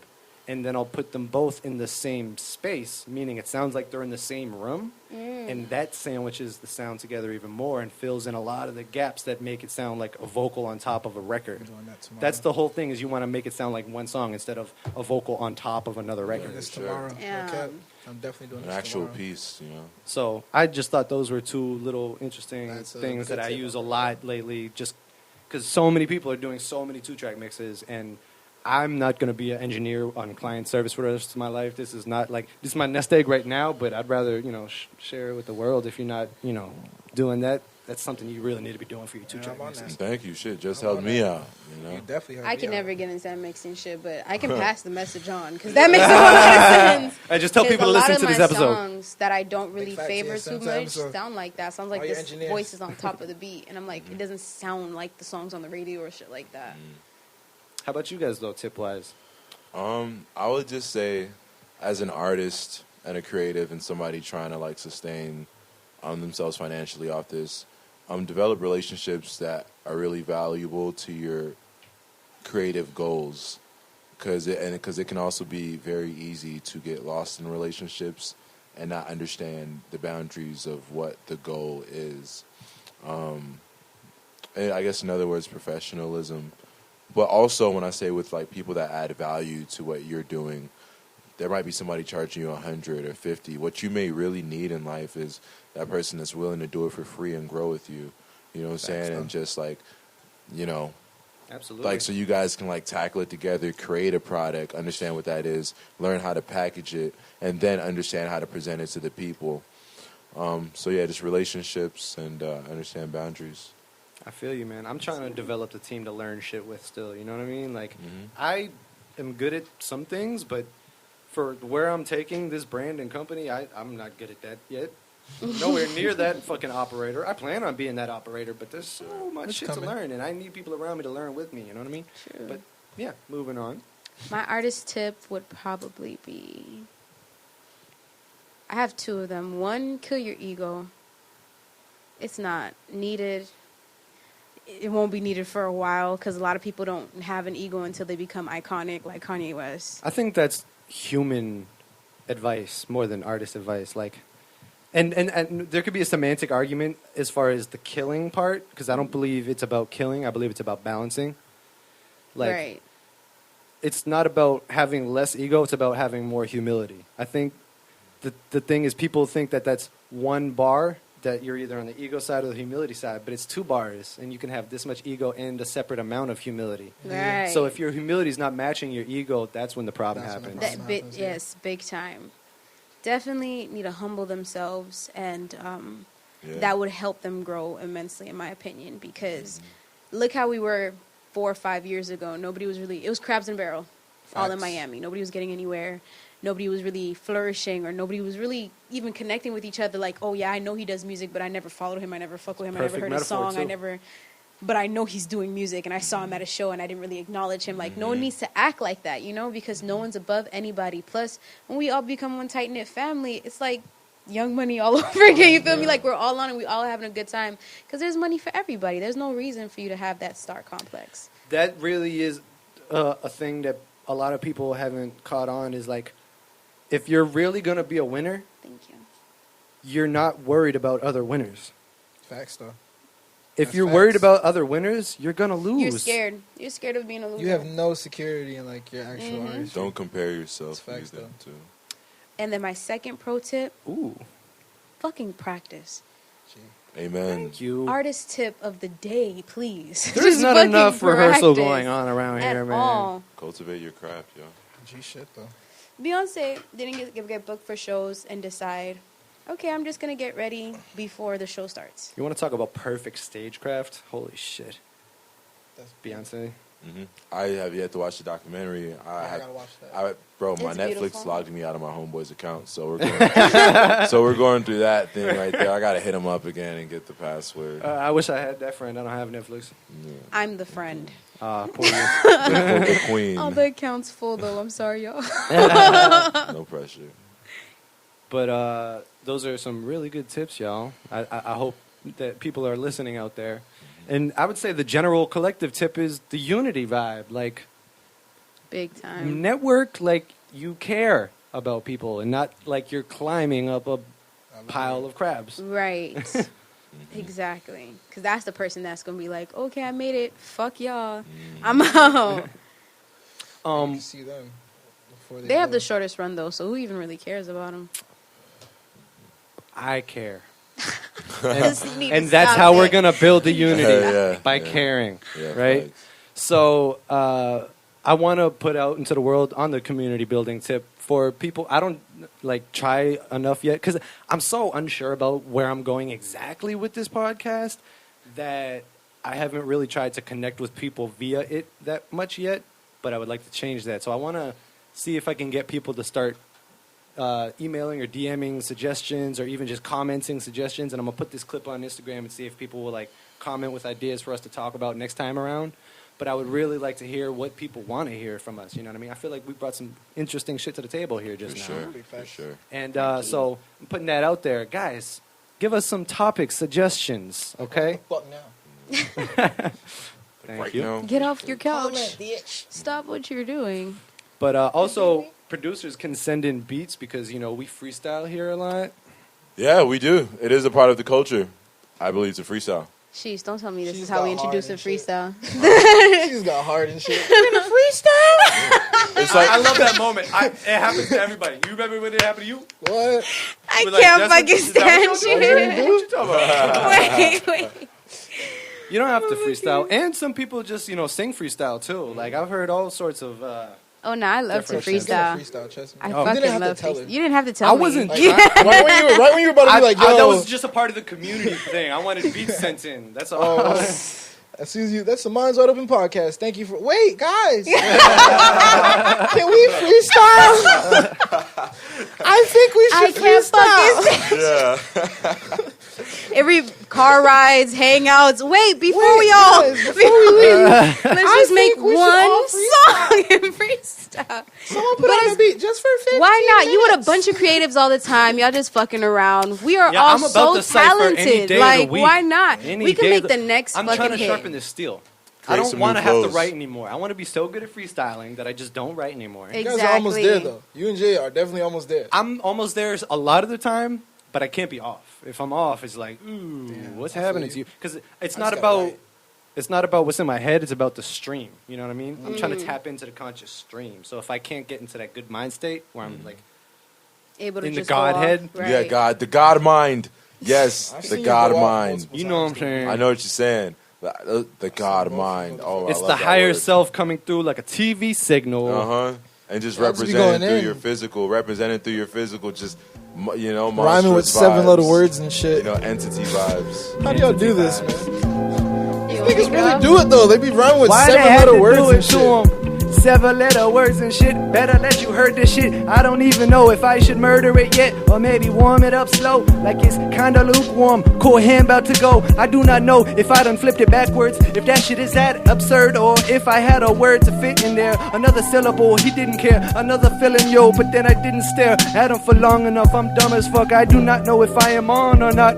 and then I'll put them both in the same space, meaning it sounds like they're in the same room, and that sandwiches the sound together even more and fills in a lot of the gaps that make it sound like a vocal on top of a record. That's the whole thing, is you want to make it sound like one song instead of a vocal on top of another record. This tomorrow. Okay. I'm definitely doing an this actual tomorrow. piece, you know. So I just thought those were two little interesting That's a things good that I tip. use a lot lately, just because so many people are doing so many 2-track mixes, and I'm not going to be an engineer on client service for the rest of my life. This is not like, this is my nest egg right now, but I'd rather, share it with the world. If you're not, doing that, that's something you really need to be doing for your 2-track I'm on mixes. that. Thank you. Shit, just I'm helped on me that. out, you know. You definitely have I me can out. never get into that mixing shit, but I can pass the message on because that makes a whole lot of sense. I just tell 'Cause people to a lot listen of to this my episode. songs that I don't really Big facts, favor yeah, too sounds much episode. sound like that. Sounds like All your this engineers. voice is on top of the beat, and I'm like, it doesn't sound like the songs on the radio or shit like that. How about you guys, though, tip-wise? I would just say, as an artist and a creative and somebody trying to like sustain themselves financially off this, develop relationships that are really valuable to your creative goals, because it can also be very easy to get lost in relationships and not understand the boundaries of what the goal is. And I guess in other words, professionalism. But also, when I say with like people that add value to what you're doing, there might be somebody charging you 100 or 50. What you may really need in life is that person that's willing to do it for free and grow with you. You know what I'm saying? And just like, Absolutely. like so you guys can like tackle it together, create a product, understand what that is, learn how to package it, and then understand how to present it to the people. So yeah, just relationships and understand boundaries. I feel you, man. I'm trying to develop the team to learn shit with still, you know what I mean? Like, I am good at some things, but for where I'm taking this brand and company, I'm not good at that yet. Nowhere near that fucking operator. I plan on being that operator, but there's so much shit to learn, and I need people around me to learn with me, you know what I mean? True. But, yeah, moving on. My artist tip would probably be, I have two of them. One, kill your ego. It's not needed. It won't be needed for a while because a lot of people don't have an ego until they become iconic like Kanye West. I think that's human advice more than artist advice. Like, and there could be a semantic argument as far as the killing part, because I don't believe it's about killing. I believe it's about balancing. Like, right. It's not about having less ego. It's about having more humility. I think the thing is, people think that that's one bar, that you're either on the ego side or the humility side, but it's 2 bars, and you can have this much ego and a separate amount of humility. Right. So if your humility is not matching your ego, that's when the problem happens. That bit, yes, big time. Definitely need to humble themselves, and that would help them grow immensely, in my opinion, because look how we were 4 or 5 years ago. Nobody was really, it was crabs and barrel, all in Miami. Nobody was getting anywhere. Nobody was really flourishing, or nobody was really even connecting with each other. Like, oh yeah, I know he does music, but I never followed him. I never fuck with him. I never heard a song. But I know he's doing music, and I saw him at a show, and I didn't really acknowledge him. Like, no one needs to act like that, because no one's above anybody. Plus, when we all become one tight-knit family, it's like Young Money all over again. You feel me? Like, we're all on, and we all having a good time. Because there's money for everybody. There's no reason for you to have that star complex. That really is a thing that a lot of people haven't caught on, is like, if you're really going to be a winner, Thank you. you're not worried about other winners. Facts, though. If you're worried about other winners, you're going to lose. You're scared. You're scared of being a loser. You have no security in like your actual artistry. Don't compare yourself That's facts, either, though. too. And then my second pro tip, Ooh. fucking practice. Amen. Thank you. Artist tip of the day, please. There's Just not fucking enough rehearsal practice going on around at here, man. all. Cultivate your craft, yo. G shit, though. Beyonce didn't get booked for shows and decide, okay, I'm just going to get ready before the show starts. You want to talk about perfect stagecraft? Holy shit. That's Beyonce. I have yet to watch the documentary. I gotta watch that. Bro, my It's Netflix beautiful. logged me out of my homeboy's account, so we're going through that thing right there. I gotta hit him up again and get the password. I wish I had that friend. I don't have Netflix. I'm the friend. Poor you. The queen. All the accounts full, though. I'm sorry, y'all. No pressure. But those are some really good tips, y'all. I hope that people are listening out there. And I would say the general collective tip is the unity vibe. Like, Big time. network, like, you care about people and not like you're climbing up a pile of crabs. Right. Exactly. Because that's the person that's going to be like, okay, I made it. Fuck y'all. I'm out. You see them before They have the shortest run, though, so who even really cares about them? I care. And that's how we're going to build the unity by caring, Yeah, right? facts. So I want to put out into the world on the community building tip for people. I don't like try enough yet because I'm so unsure about where I'm going exactly with this podcast that I haven't really tried to connect with people via it that much yet, but I would like to change that. So I want to see if I can get people to start emailing or DMing suggestions or even just commenting suggestions. And I'm going to put this clip on Instagram and see if people will like comment with ideas for us to talk about next time around. But I would really like to hear what people want to hear from us. You know what I mean? I feel like we brought some interesting shit to the table here just now. For sure. And so I'm putting that out there. Guys, give us some topic suggestions, okay? Fuck now. Thank Right you. now. Get off your couch. Comment, bitch. Stop what you're doing. But also, producers can send in beats because, you know, we freestyle here a lot. Yeah, we do. It is a part of the culture. I believe it's a freestyle. Sheesh, don't tell me this She's is how we got introduce a hard and shit. freestyle. She's got hard and shit. It's like I love that moment. It happens to everybody. You remember when it happened to you? What? I We're like, can't that's fucking what- is that what stand y'all you. do? What you talking about? Wait. You don't have to freestyle. And some people just, you know, sing freestyle too. Like, I've heard all sorts of... Oh, no, I love to Different She's gonna freestyle. freestyle, trust me. I You fucking didn't have love to tell her. freestyle. You didn't have to tell I me. wasn't... Like, right when you were about to be like, yo. that was just a part of the community thing. I wanted beats sent in. That's all. As soon as you, that's the Minds Wide Open podcast. Thank you for. Wait, guys, can we freestyle? I think we I should can't freestyle. fucking yeah. Every car rides, hangouts. Wait, before Wait, we all, guys, before we leave, let's just make think we should all one song and freestyle. someone put on a beat just for 15 Why not? You with a minutes. bunch of creatives all the time. Y'all just fucking around. We are Yeah, all I'm about so to cipher any talented. day of the Like, week. why not? Any We can day make of the next I'm fucking trying to hit. sharpen this steel. I Create don't some want to new have to flows. write anymore. I want to be so good at freestyling that I just don't write anymore. You guys are almost there though. You and Jay are definitely almost there. I'm almost there a lot of the time, but I can't be off. If I'm off, it's like, ooh, what's I feel happening you. to you? Because it's I not just gotta about write. it's not about what's in my head. It's about the stream. You know what I mean? I'm trying to tap into the conscious stream. So if I can't get into that good mind state where I'm like Able to in the just go off. Godhead? Right. Yeah, God, the God mind. Yes, I've the seen you God go off mind. multiple You know what I'm times, saying? I know what you're saying. The God mind. Oh, It's I the love that higher word. self coming through like a TV signal. And just Yeah, just be representing going through in. your physical, just you know, Rhyming with monstrous 7 vibes, letter words and shit. you know, entity vibes. How do y'all do this, Entity man? You Niggas want me really to do it though. They be rhyming with Why 7 they had letter to words do and it shit. to 'em? 7-letter words and shit. Better that you heard this shit. I don't even know if I should murder it yet, or maybe warm it up slow, like it's kinda lukewarm. Cool hand about to go. I do not know if I done flipped it backwards, if that shit is that absurd, or if I had a word to fit in there. Another syllable, he didn't care. Another feeling, yo, but then I didn't stare at him for long enough. I'm dumb as fuck. I do not know if I am on or not.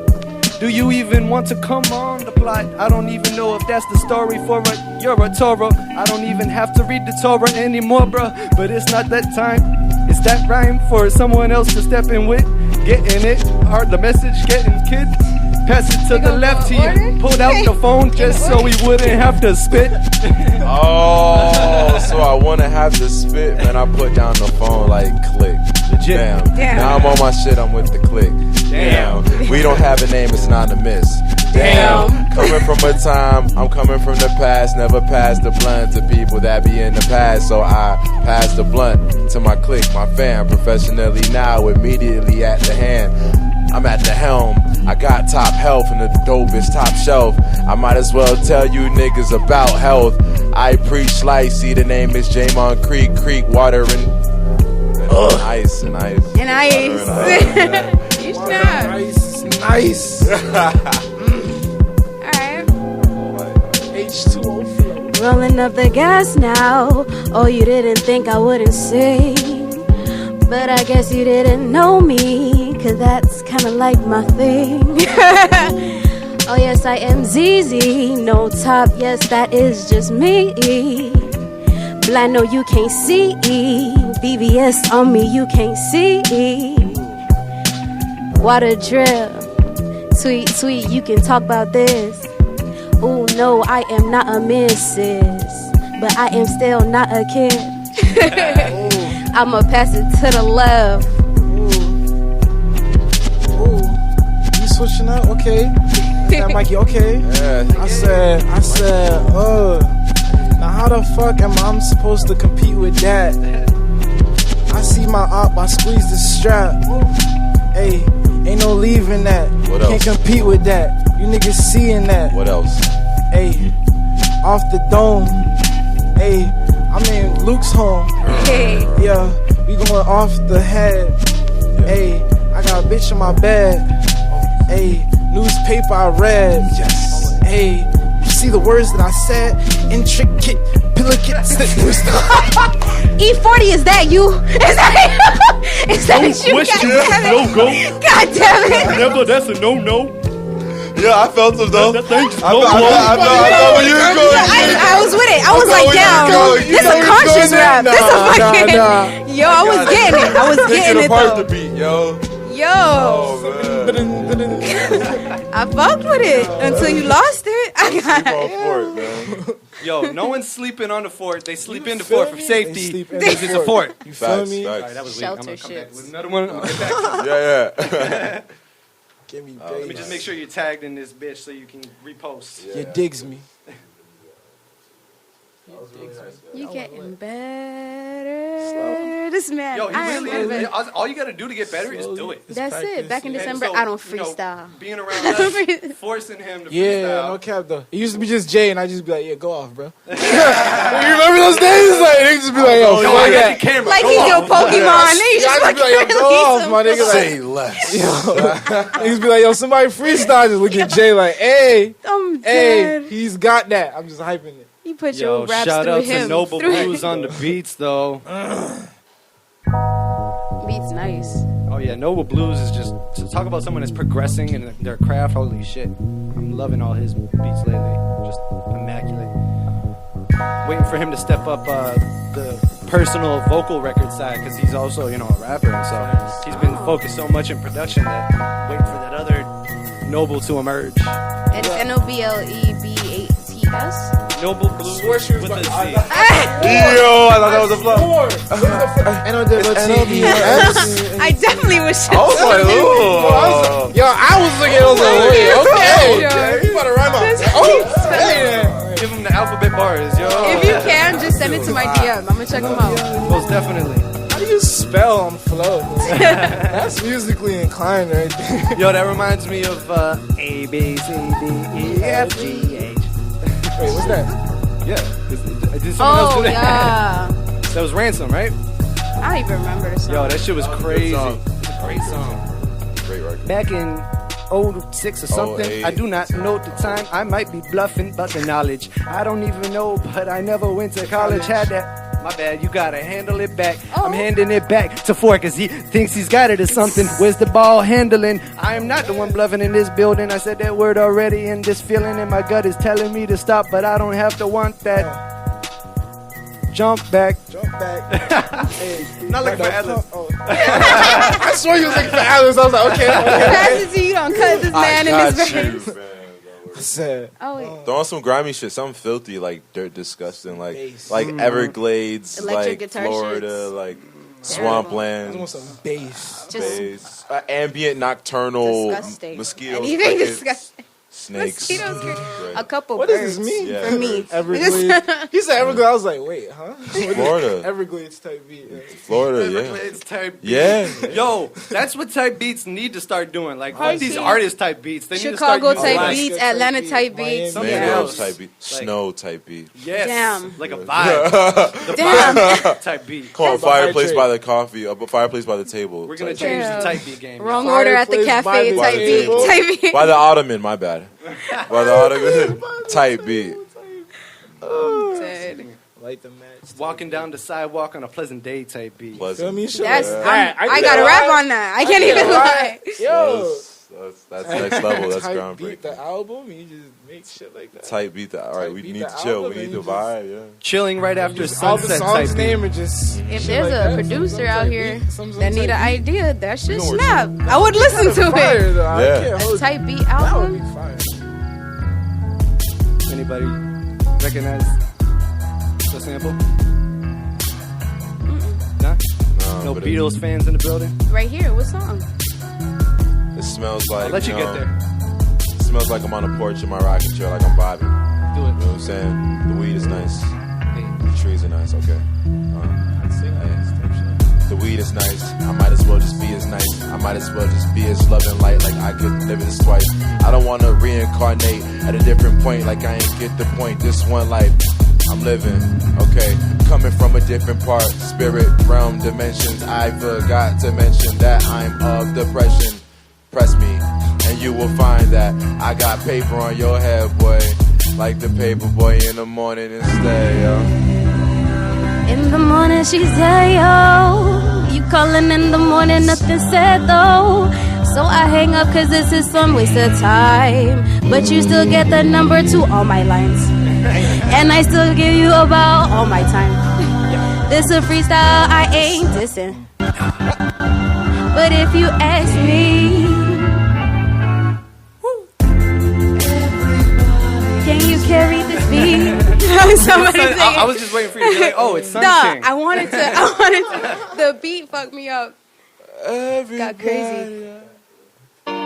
Do you even want to come on the plot? I don't even know if that's the story for you're a Torah. I don't even have to read the Torah anymore, bruh. But it's not that time. It's that rhyme for someone else to step in with. Getting it, or the message getting kids. Pass it to the gonna left go here. order? Pulled out the phone just so we wouldn't have to spit. Oh, so I wanna have to spit, man. I put down the phone like click. Legit. Damn. Now I'm on my shit, I'm with the click. Damn. We don't have a name, it's anonymous. Damn. Coming from a time, I'm coming from the past. Never pass the blunt to people that be in the past. So I pass the blunt to my clique, my fam. Professionally now, immediately at the hand. I'm at the helm. I got top health and the dopest top shelf. I might as well tell you niggas about health. I preach life. See, the name is Jaymond Kreek, water and ice and ice. And ice. You snap. Nice, nice. Alright. H2O flow. Rolling up the gas now. Oh, you didn't think I wouldn't sing. But I guess you didn't know me, 'cause that's kinda like my thing. Oh yes, I am ZZ, no top, yes, that is just me. blind, no, you can't see. VVS on me, you can't see. Water drip. Sweet, sweet, you can talk about this. Oh no, I am not a missus, but I am still not a kid. I'ma pass it to the left. Ooh. You switching up? Okay. Yeah, Mikey, okay. Yeah. I said, now how the fuck am I supposed to compete with that? I see my op, I squeeze the strap. Hey, ain't no leaving that. What Can't else? compete with that. You niggas seeing that. What else? Hey, off the dome. Hey, I'm in Luke's home. Hey. Yeah, we going off the head. Hey, I got a bitch in my bed. Hey, newspaper I read. Yes. Hey, you see the words that I said? Intricate, delicate. E40, is that you? Is that you? Is that you? No go. God damn it. Never. That's a no. Yeah, I felt him though. That thing's I know where you were going. I was with it. I was like, damn, this a conscious rap. This a fucking. Yo, I was getting it. I was getting it apart the though. beat, yo. Yo, Oh man. I fucked with it until you lost it. I got All it. for it, man. Yo, no one's sleeping on the fort. They sleep in the feel fort for me? safety. They sleep in Because the it's a fort. You feel me? All right, that was weak. I'm Shelter gonna come back shits. with another one. I'll get back to you. Yeah. Give me Let me bass. just make sure you're tagged in this bitch so you can repost. You digs me. You getting better. This man. Yo, he I am really living. is. All you gotta do to get better is do it. That's it. Back in And December, so, I don't you know, freestyle. being around us, forcing him to Yeah, freestyle. no cap though. It used to be just Jay, and I just be like, yeah, go off, bro. You remember those days? Like they just be like, yo, Yo, fuck I got that. the camera. Like Go he's on. your Pokemon. Then you Yeah, I just just be like, yo, go off, my nigga. Like, Say less. niggas be like, yo, somebody freestyle. Just look at Jay like, hey, I'm hey, dead. he's got that. I'm just hyping it. You put Yo, your raps shout through out him. to Noble through Blues on the beats, though. Beats nice. Oh yeah, Noble Blues is just to talk about someone that's progressing in their craft. Holy shit, I'm loving all his beats lately. Just immaculate. Waiting for him to step up the personal vocal record side because he's also a rapper, and so he's been focused so much in production that waiting for that other Noble to emerge. And it's NOBLEBATS. Noble Blues with a Z. Yo, I thought that was a flow. NOBLEBATS. I definitely was. I was like, ooh. Yo, I was looking. I was like, wait, okay. Yo. You better rhyme out. Oh, hey. Give him the alphabet bars, yo. If you can, just send it to my DM. I'm gonna check them out. Most definitely. How do you spell on flow? That's musically inclined right there. Yo, that reminds me of A, B, C, D, E, F, G, H. Wait, what's that? Yeah. Did someone else Oh do that? yeah. That was Ransom, right? I don't even remember the song. Yo, that shit was crazy. song. It's a great song. Great record. Back in 06 or something, 08. I do not know the time. I might be bluffing, but the knowledge I don't even know. But I never went to college. Had that. My bad, you gotta handle it back. I'm handing it back to Ford cause he thinks he's got it or something. Where's the ball handling? I am not the one bluffing in this building. I said that word already, and this feeling in my gut is telling me to stop, but I don't have to want that. Jump back. Jump back. Hey, Not looking for Atlas. Oh. I swear you was looking for Atlas. I was like, okay. Pass it to you. Don't cut this man in his face. I said, Oh wait. Throw on some grimy shit, something filthy like dirt disgusting, like Bass. Everglades, Electric like guitar Florida, shits. like I want swampland, some bass. Just bass, ambient nocturnal disgusting. mosquitoes, Anything crickets, disgusting. snakes. Mosquitoes. Right. A couple What birds. does this mean? Yeah. For me. Everglades. He said Everglades. I was like, wait, huh? Florida, Everglades type beat. Yeah. Florida, yeah, Everglades type beats. yeah. Yo, that's what type beats need to start doing. Like I these see. artist type beats. They need to Chicago start using type like, beats, Alaska Atlanta type type beat, beats. Miami. Something Yeah. Mangroves else. type beat, Like- snow type beat. Yes, Damn. like a vibe. The Damn. vibe type beat. Come on, That's fireplace hydrate. by the coffee, fireplace by the table. We're gonna type change Yeah. the type beat game. Wrong order at the Fireplace by cafe the type beat. table. Type beat. by the ottoman. My bad. By the ottoman type beat. Dead. Light the match. Walking down the sidewalk on a pleasant day type beat. Feel Pleasant. me? Shit That's like I that. gotta rap on that. I can't even lie. Yo. That's next level. That's Type beat groundbreaking. the album. You just make shit like that. Type beat that. All right, Type we beat need the to chill. album We need and to you vibe. Yeah. Chilling right after Just all the sunset songs type name beat. and just. If shit there's like a that. producer Some out type here beat, some that need an type beat. idea, that shit know what snap. I would listen to Fire, it. though. I Yeah. can't A hold type beat That would be album. fire. Anybody recognize the sample? Nah? No but Beatles fans in the building? Right here. What song? It smells like. I'll let you get there. It smells like I'm on a porch in my rocking chair, like I'm vibing. Do You know what I'm saying? The weed is nice. The trees are nice. Okay. The weed is nice. I might as well just be as nice. I might as well just be as love and light. Like I could live this twice. I don't want to reincarnate at a different point. Like I ain't get the point. This one life I'm living. Okay. Coming from a different part. Spirit, realm, dimensions. I forgot to mention that I'm of depression. Press me and you will find that I got paper on your head, boy. Like the paper boy in the morning instead, yo. In the morning she's there, yo. You calling in the morning, nothing said though. So I hang up cause this is some waste of time. But you still get the number to all my lines. And I still give you about all my time. This a freestyle, I ain't dissing. But if you ask me, can you carry this beat? Somebody say I was just waiting for you to be like, oh, it's Sun Nah, King. I wanted to. The beat fucked me up. Got crazy. Give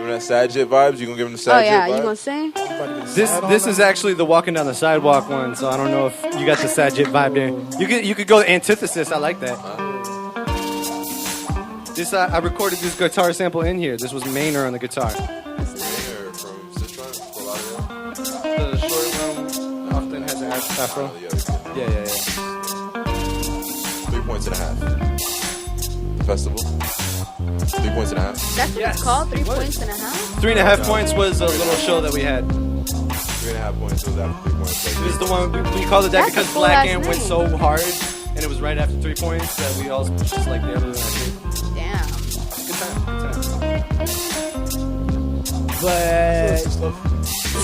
him that sad shit vibes. You gonna give him the sad Oh yeah, shit you vibes? gonna sing? This is actually the walking down the sidewalk one, so I don't know if you got the Sajid vibe there. You could go antithesis. I like that. This I recorded this guitar sample in here. This was Maynard on the guitar. Maynard from Citron, Fort Lauderdale. The short one often has an afro. Yeah. 3 points and a half. The festival. 3 points and a half. That's what it's called. 3 points and a half. 3.5 points was a little show that we had. 3.5 points was after 3 points. It was the one we called it that That's because a full Black ass Ant went name. so hard, and it was right after 3 points that we all just like there. Damn. Good time. But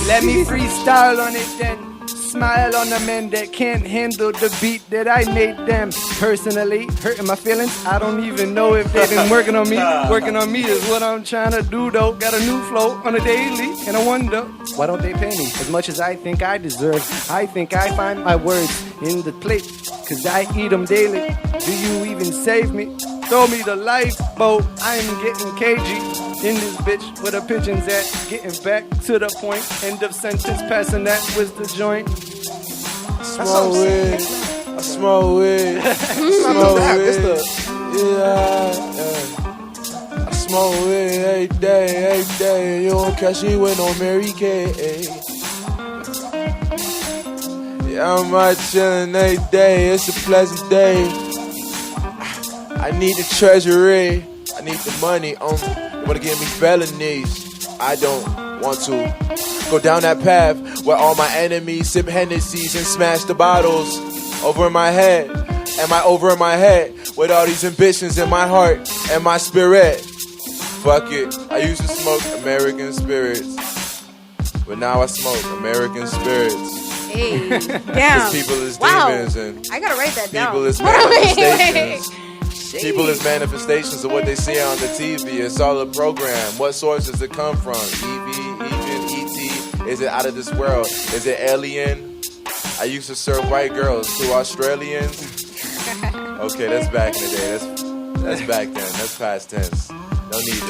let me freestyle on it then. Smile on the men that can't handle the beat that I made them. Personally, hurting my feelings. I don't even know if they've been working on me. Working on me is what I'm trying to do though. Got a new flow on a daily, and I wonder why don't they pay me as much as I think I deserve. I think I find my words in the plate, cause I eat them daily. Do you even save me? Throw me the lifeboat. I'm getting cagey in this bitch where the pigeons at. Getting back to the point. End of sentence. Passing that with the joint. Smoke weed. I smoke weed. Smoke weed. Yeah. I smoke weed every day. You don't catch me with no Mary Kay. Yeah, I'm out chillin' every day. It's a pleasant day. I need the treasury. I need the money. You wanna give me felonies? I don't want to go down that path where all my enemies sip Hennessy's and smash the bottles over in my head. Am I over in my head with all these ambitions in my heart and my spirit? Fuck it. I used to smoke American spirits, but now I smoke American spirits. Hey, Cause damn. people is Wow. demons and I gotta write that down. people is Wait. manifestations. People is manifestations of what they see on the TV. It's all a program. What source does it come from? EV, ET? Is it out of this world? Is it alien? I used to serve white girls to Australians. Okay, that's back in the day. That's back then. That's past tense. No need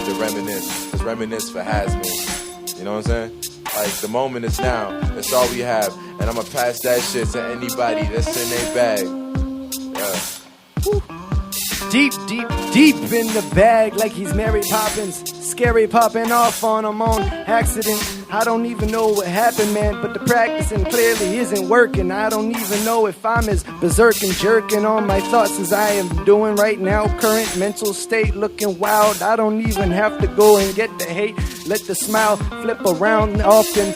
to reminisce. Just reminisce for has me. You know what I'm saying? Like the moment is now. That's all we have. And I'ma pass that shit to anybody that's in their bag. Yeah. Deep in the bag like he's Mary Poppins. Scary popping off on him on accident. I don't even know what happened, man, but the practicing clearly isn't working. I don't even know if I'm as berserk and jerking on my thoughts as I am doing right now. Current mental state looking wild. I don't even have to go and get the hate. Let the smile flip around often.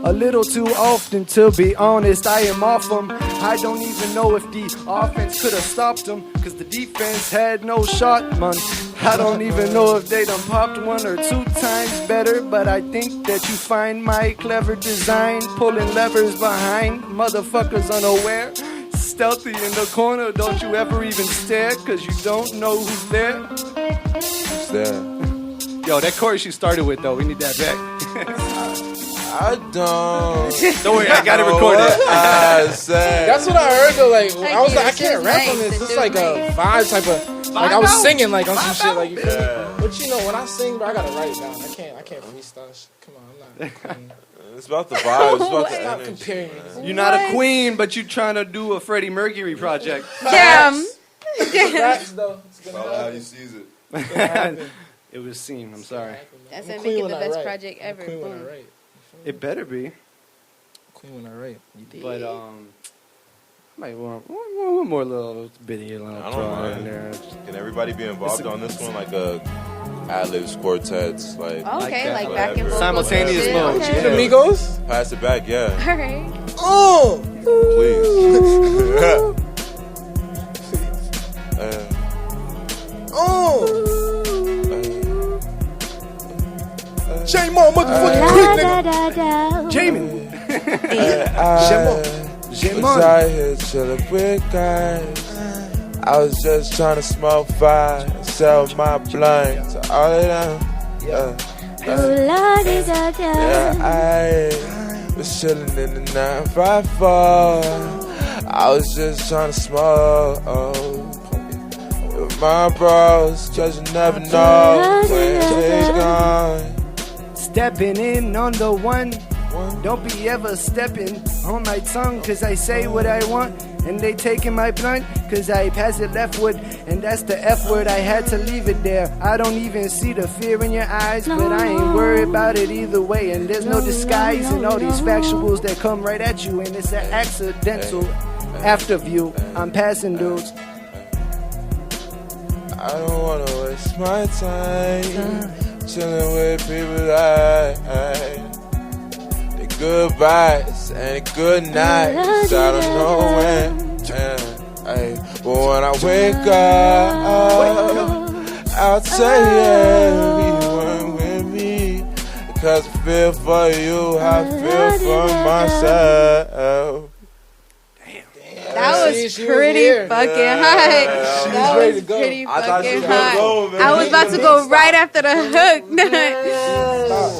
A little too often, to be honest, I am off them. I don't even know if the offense could have stopped them, cause the defense had no shot, man. I don't even know if they done popped 1 or 2 times better, but I think that you find my clever design pulling levers behind motherfuckers unaware. Stealthy in the corner, don't you ever even stare, cause you don't know who's there. Who's there? Yo, that chorus you started with though, we need that back. I don't. Don't worry, I got it recorded. I said. That's what I heard though. Like I was like, I can't rap nice. on this. The It's like a vibe type of. Like I was singing like on some shit. Like you feel me? But you know when I sing, bro, I gotta write it down. I can't freestyle. Come on, I'm not. It's about the vibe. It's about the Stop energy. comparing me. You're not a queen, but you trying to do a Freddie Mercury project. Damn. Raps though. It's gonna How happen. you sees it. It's gonna happen. It was seen, I'm sorry. That's I'm gonna queen make it when the I best write. project I'm ever. queen when I Boom. write. It better be. Queen when I write. But might want one more little bitty little I don't throw mind. in there. Can everybody be involved on this one? Like a ad-libs, quartets, like Okay, Like like that. back and forth. Simultaneous shit. mode. Okay. The Migos. pass it back, yeah. All right. Oh. Please. Oh. Jaymond motherfucking Kreek, nigga. Jaymond. Was out here chilling with guys. I was just trying to smoke fire and sell my blunt to all of them. Yeah, I was chilling in the 954. I was just trying to smoke with my bros, cause you never know when they're gone. Stepping in on the one. Don't be ever stepping on my tongue, cause I say what I want. And they taking my blunt, cause I pass it leftward. And that's the F word, I had to leave it there. I don't even see the fear in your eyes, but I ain't worried about it either way. And there's no disguise in all these factuals that come right at you. And it's an accidental after view. I'm passing dudes. I don't wanna waste my time chilling with people like goodbyes and good nights. I don't know when. But when I wake up, I'll tell you everyone with me. Because I feel for you, I feel for myself. That was See, she was pretty here. fucking hot. She was That ready was to go. pretty I thought she fucking was gonna hot. go, man. I was about to go right after the hook.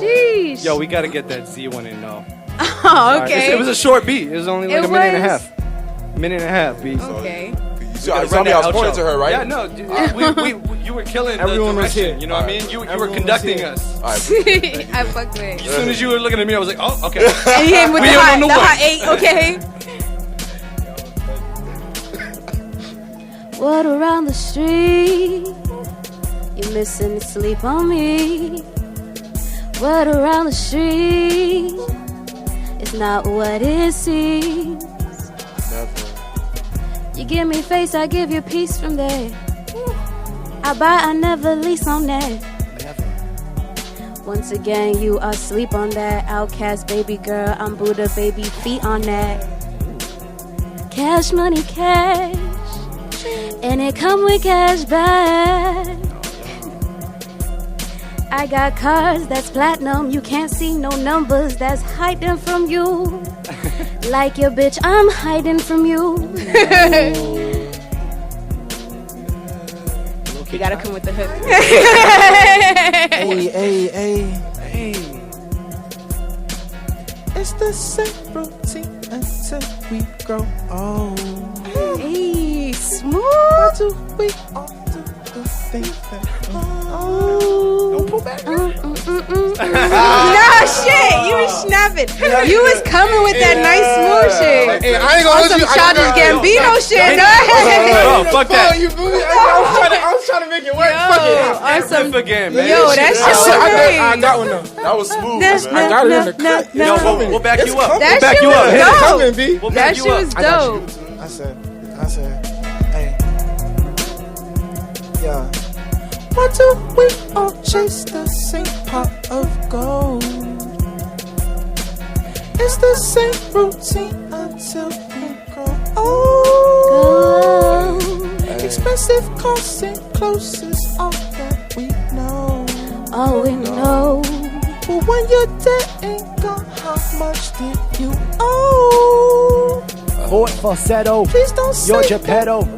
Sheesh. Yo, we gotta get that Z one in though. Oh, okay. It was a short beat. It was only like It a minute and a was? half. Minute and a half beat. Okay. You saw me, I was pointing to her, right? Yeah, no, you were killing Everyone the was direction. here. You know what I mean? You were Everyone was conducting here. us. All right. I fucked with it. As soon as you were looking at me, I was like, oh, okay. And he hit with We the on hot, the the one. hot 8, okay? Word around the street, you're missing sleep on me. Word around the street, it's not what it seems. Never. You give me face, I give you peace from there. I buy, I never lease on that. Once again, you asleep on that. Outcast baby girl, I'm Buddha baby, feet on that. Cash money, cash, and it come with cash back. I got cars that's platinum, you can't see no numbers that's hiding from you. Like your bitch, I'm hiding from you. You gotta come with the hook. Hey. It's the same routine until we grow old. Hey, smooth. Why do we all do the things that don't pull back? Nah, shit. You was snapping. You was coming with that nice smooth shit. Hey, I ain't gonna On let some you. Childish Gambino shit. No. Oh, fuck that. You feel me? I was trying to make it work. Fuck it. On some, Again, man. yo, that shit was I great. got one though. That was smooth, That's man. I got it in the cut. Yo, we'll back you up. That We'll back shit you was up. Hit it. dope. Coming, B. We'll That back shit you up. was dope. I said, hey. Yeah. Why do we all chase the same pot of gold? It's the same routine until we grow old. Expensive cars and clothes is all that all we know. But when your day ain't gone, how much did you owe? Fort falsetto, Please don't say you're that. Geppetto.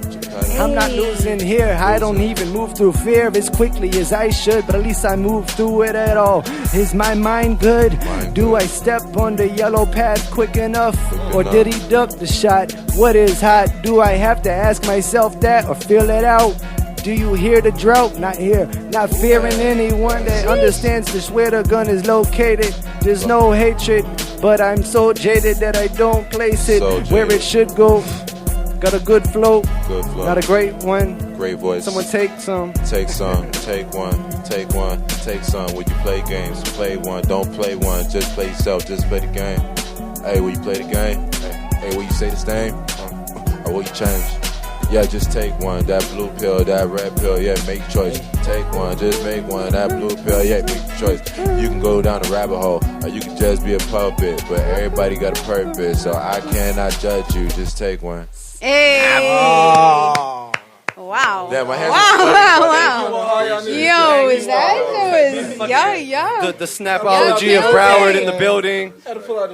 I'm not losing here. I don't even move through fear as quickly as I should, but at least I move through it at all. Is my mind good? Do I step on the yellow path quick enough? Or did he duck the shot? What is hot? Do I have to ask myself that or feel it out? Do you hear the drought? Not here. Not fearing anyone that understands just where the gun is located. There's no hatred, but I'm so jaded that I don't place it where it should go. Got a good flow, not a great one. Great voice. Someone take some. Take some, take one, take one, take some. When you play games, play one, don't play one. Just play yourself, just play the game. Hey, will you play the game? Hey, will you say the same? Or will you change? Yeah, just take one. That blue pill, that red pill, yeah, make choice. Take one, just make one. That blue pill, yeah, make choice. You can go down a rabbit hole, or you can just be a puppet. But everybody got a purpose, so I cannot judge you. Just take one. Hey. Oh. Wow. Yeah, my hands Wow. Yo, is that? Yo. The snapology of Broward in the building.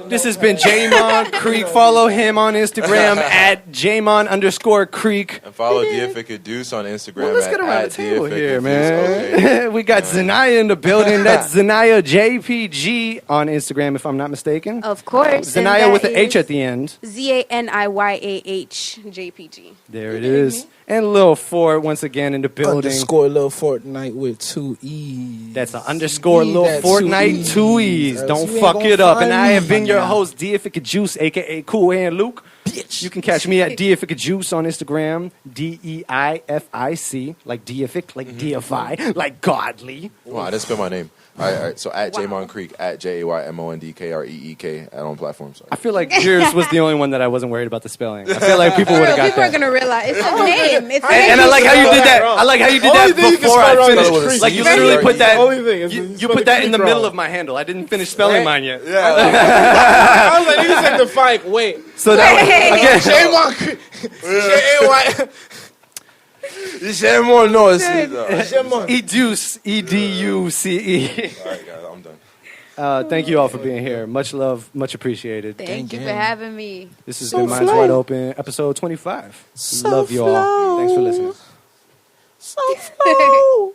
This has been Jaymond Kreek. Follow him on Instagram at Jaymond_Kreek. And follow Deific Educe on Instagram. Well, let's get around at the table Deific here, Educe. man. Okay. We got Zaniyah in the building. That's Zaniyah JPG on Instagram, if I'm not mistaken. Of course. Zaniyah with the H at the end. ZANIYAH JPG. There it is. And Lil Fort once again in the building. _ Lil Fortnite with 2 E's. That's an underscore Lil That's Fortnite 2 E's. That's- Don't you ain't fuck gonna it up. And find I have me, been your my nigga. host, Deific Juice, aka Cool Hand Luke. Bitch. You can catch me at Deific Juice on Instagram. DEIFIC, like deific, like deify, like godly. Wow, I just spelled my name. All right. So at Jaymond Kreek, at JAYMONDKREEK, at on platforms. I feel like yours was the only one that I wasn't worried about the spelling. I feel like people would have got People are that. gonna realize it's a name. It's a And I name. like how you did that. I like how you did Only that thing you can before spell I wrong is finished. Kreek. Like you Very literally put that. Only thing is You put that in the middle of my handle. I didn't finish spelling mine yet. I was like, you said the fight. Wait. So that again. Jaymond Kreek. J-A-Y. Jaymond, no, it's Jaymond. Educe, EDUCE. All right, guys, I'm done. Thank you all for being here. Much love, much appreciated. Thank you for having me. This has So been Minds flow. Wide Open, episode 25. So Love you all. flow. Thanks for listening. So flow.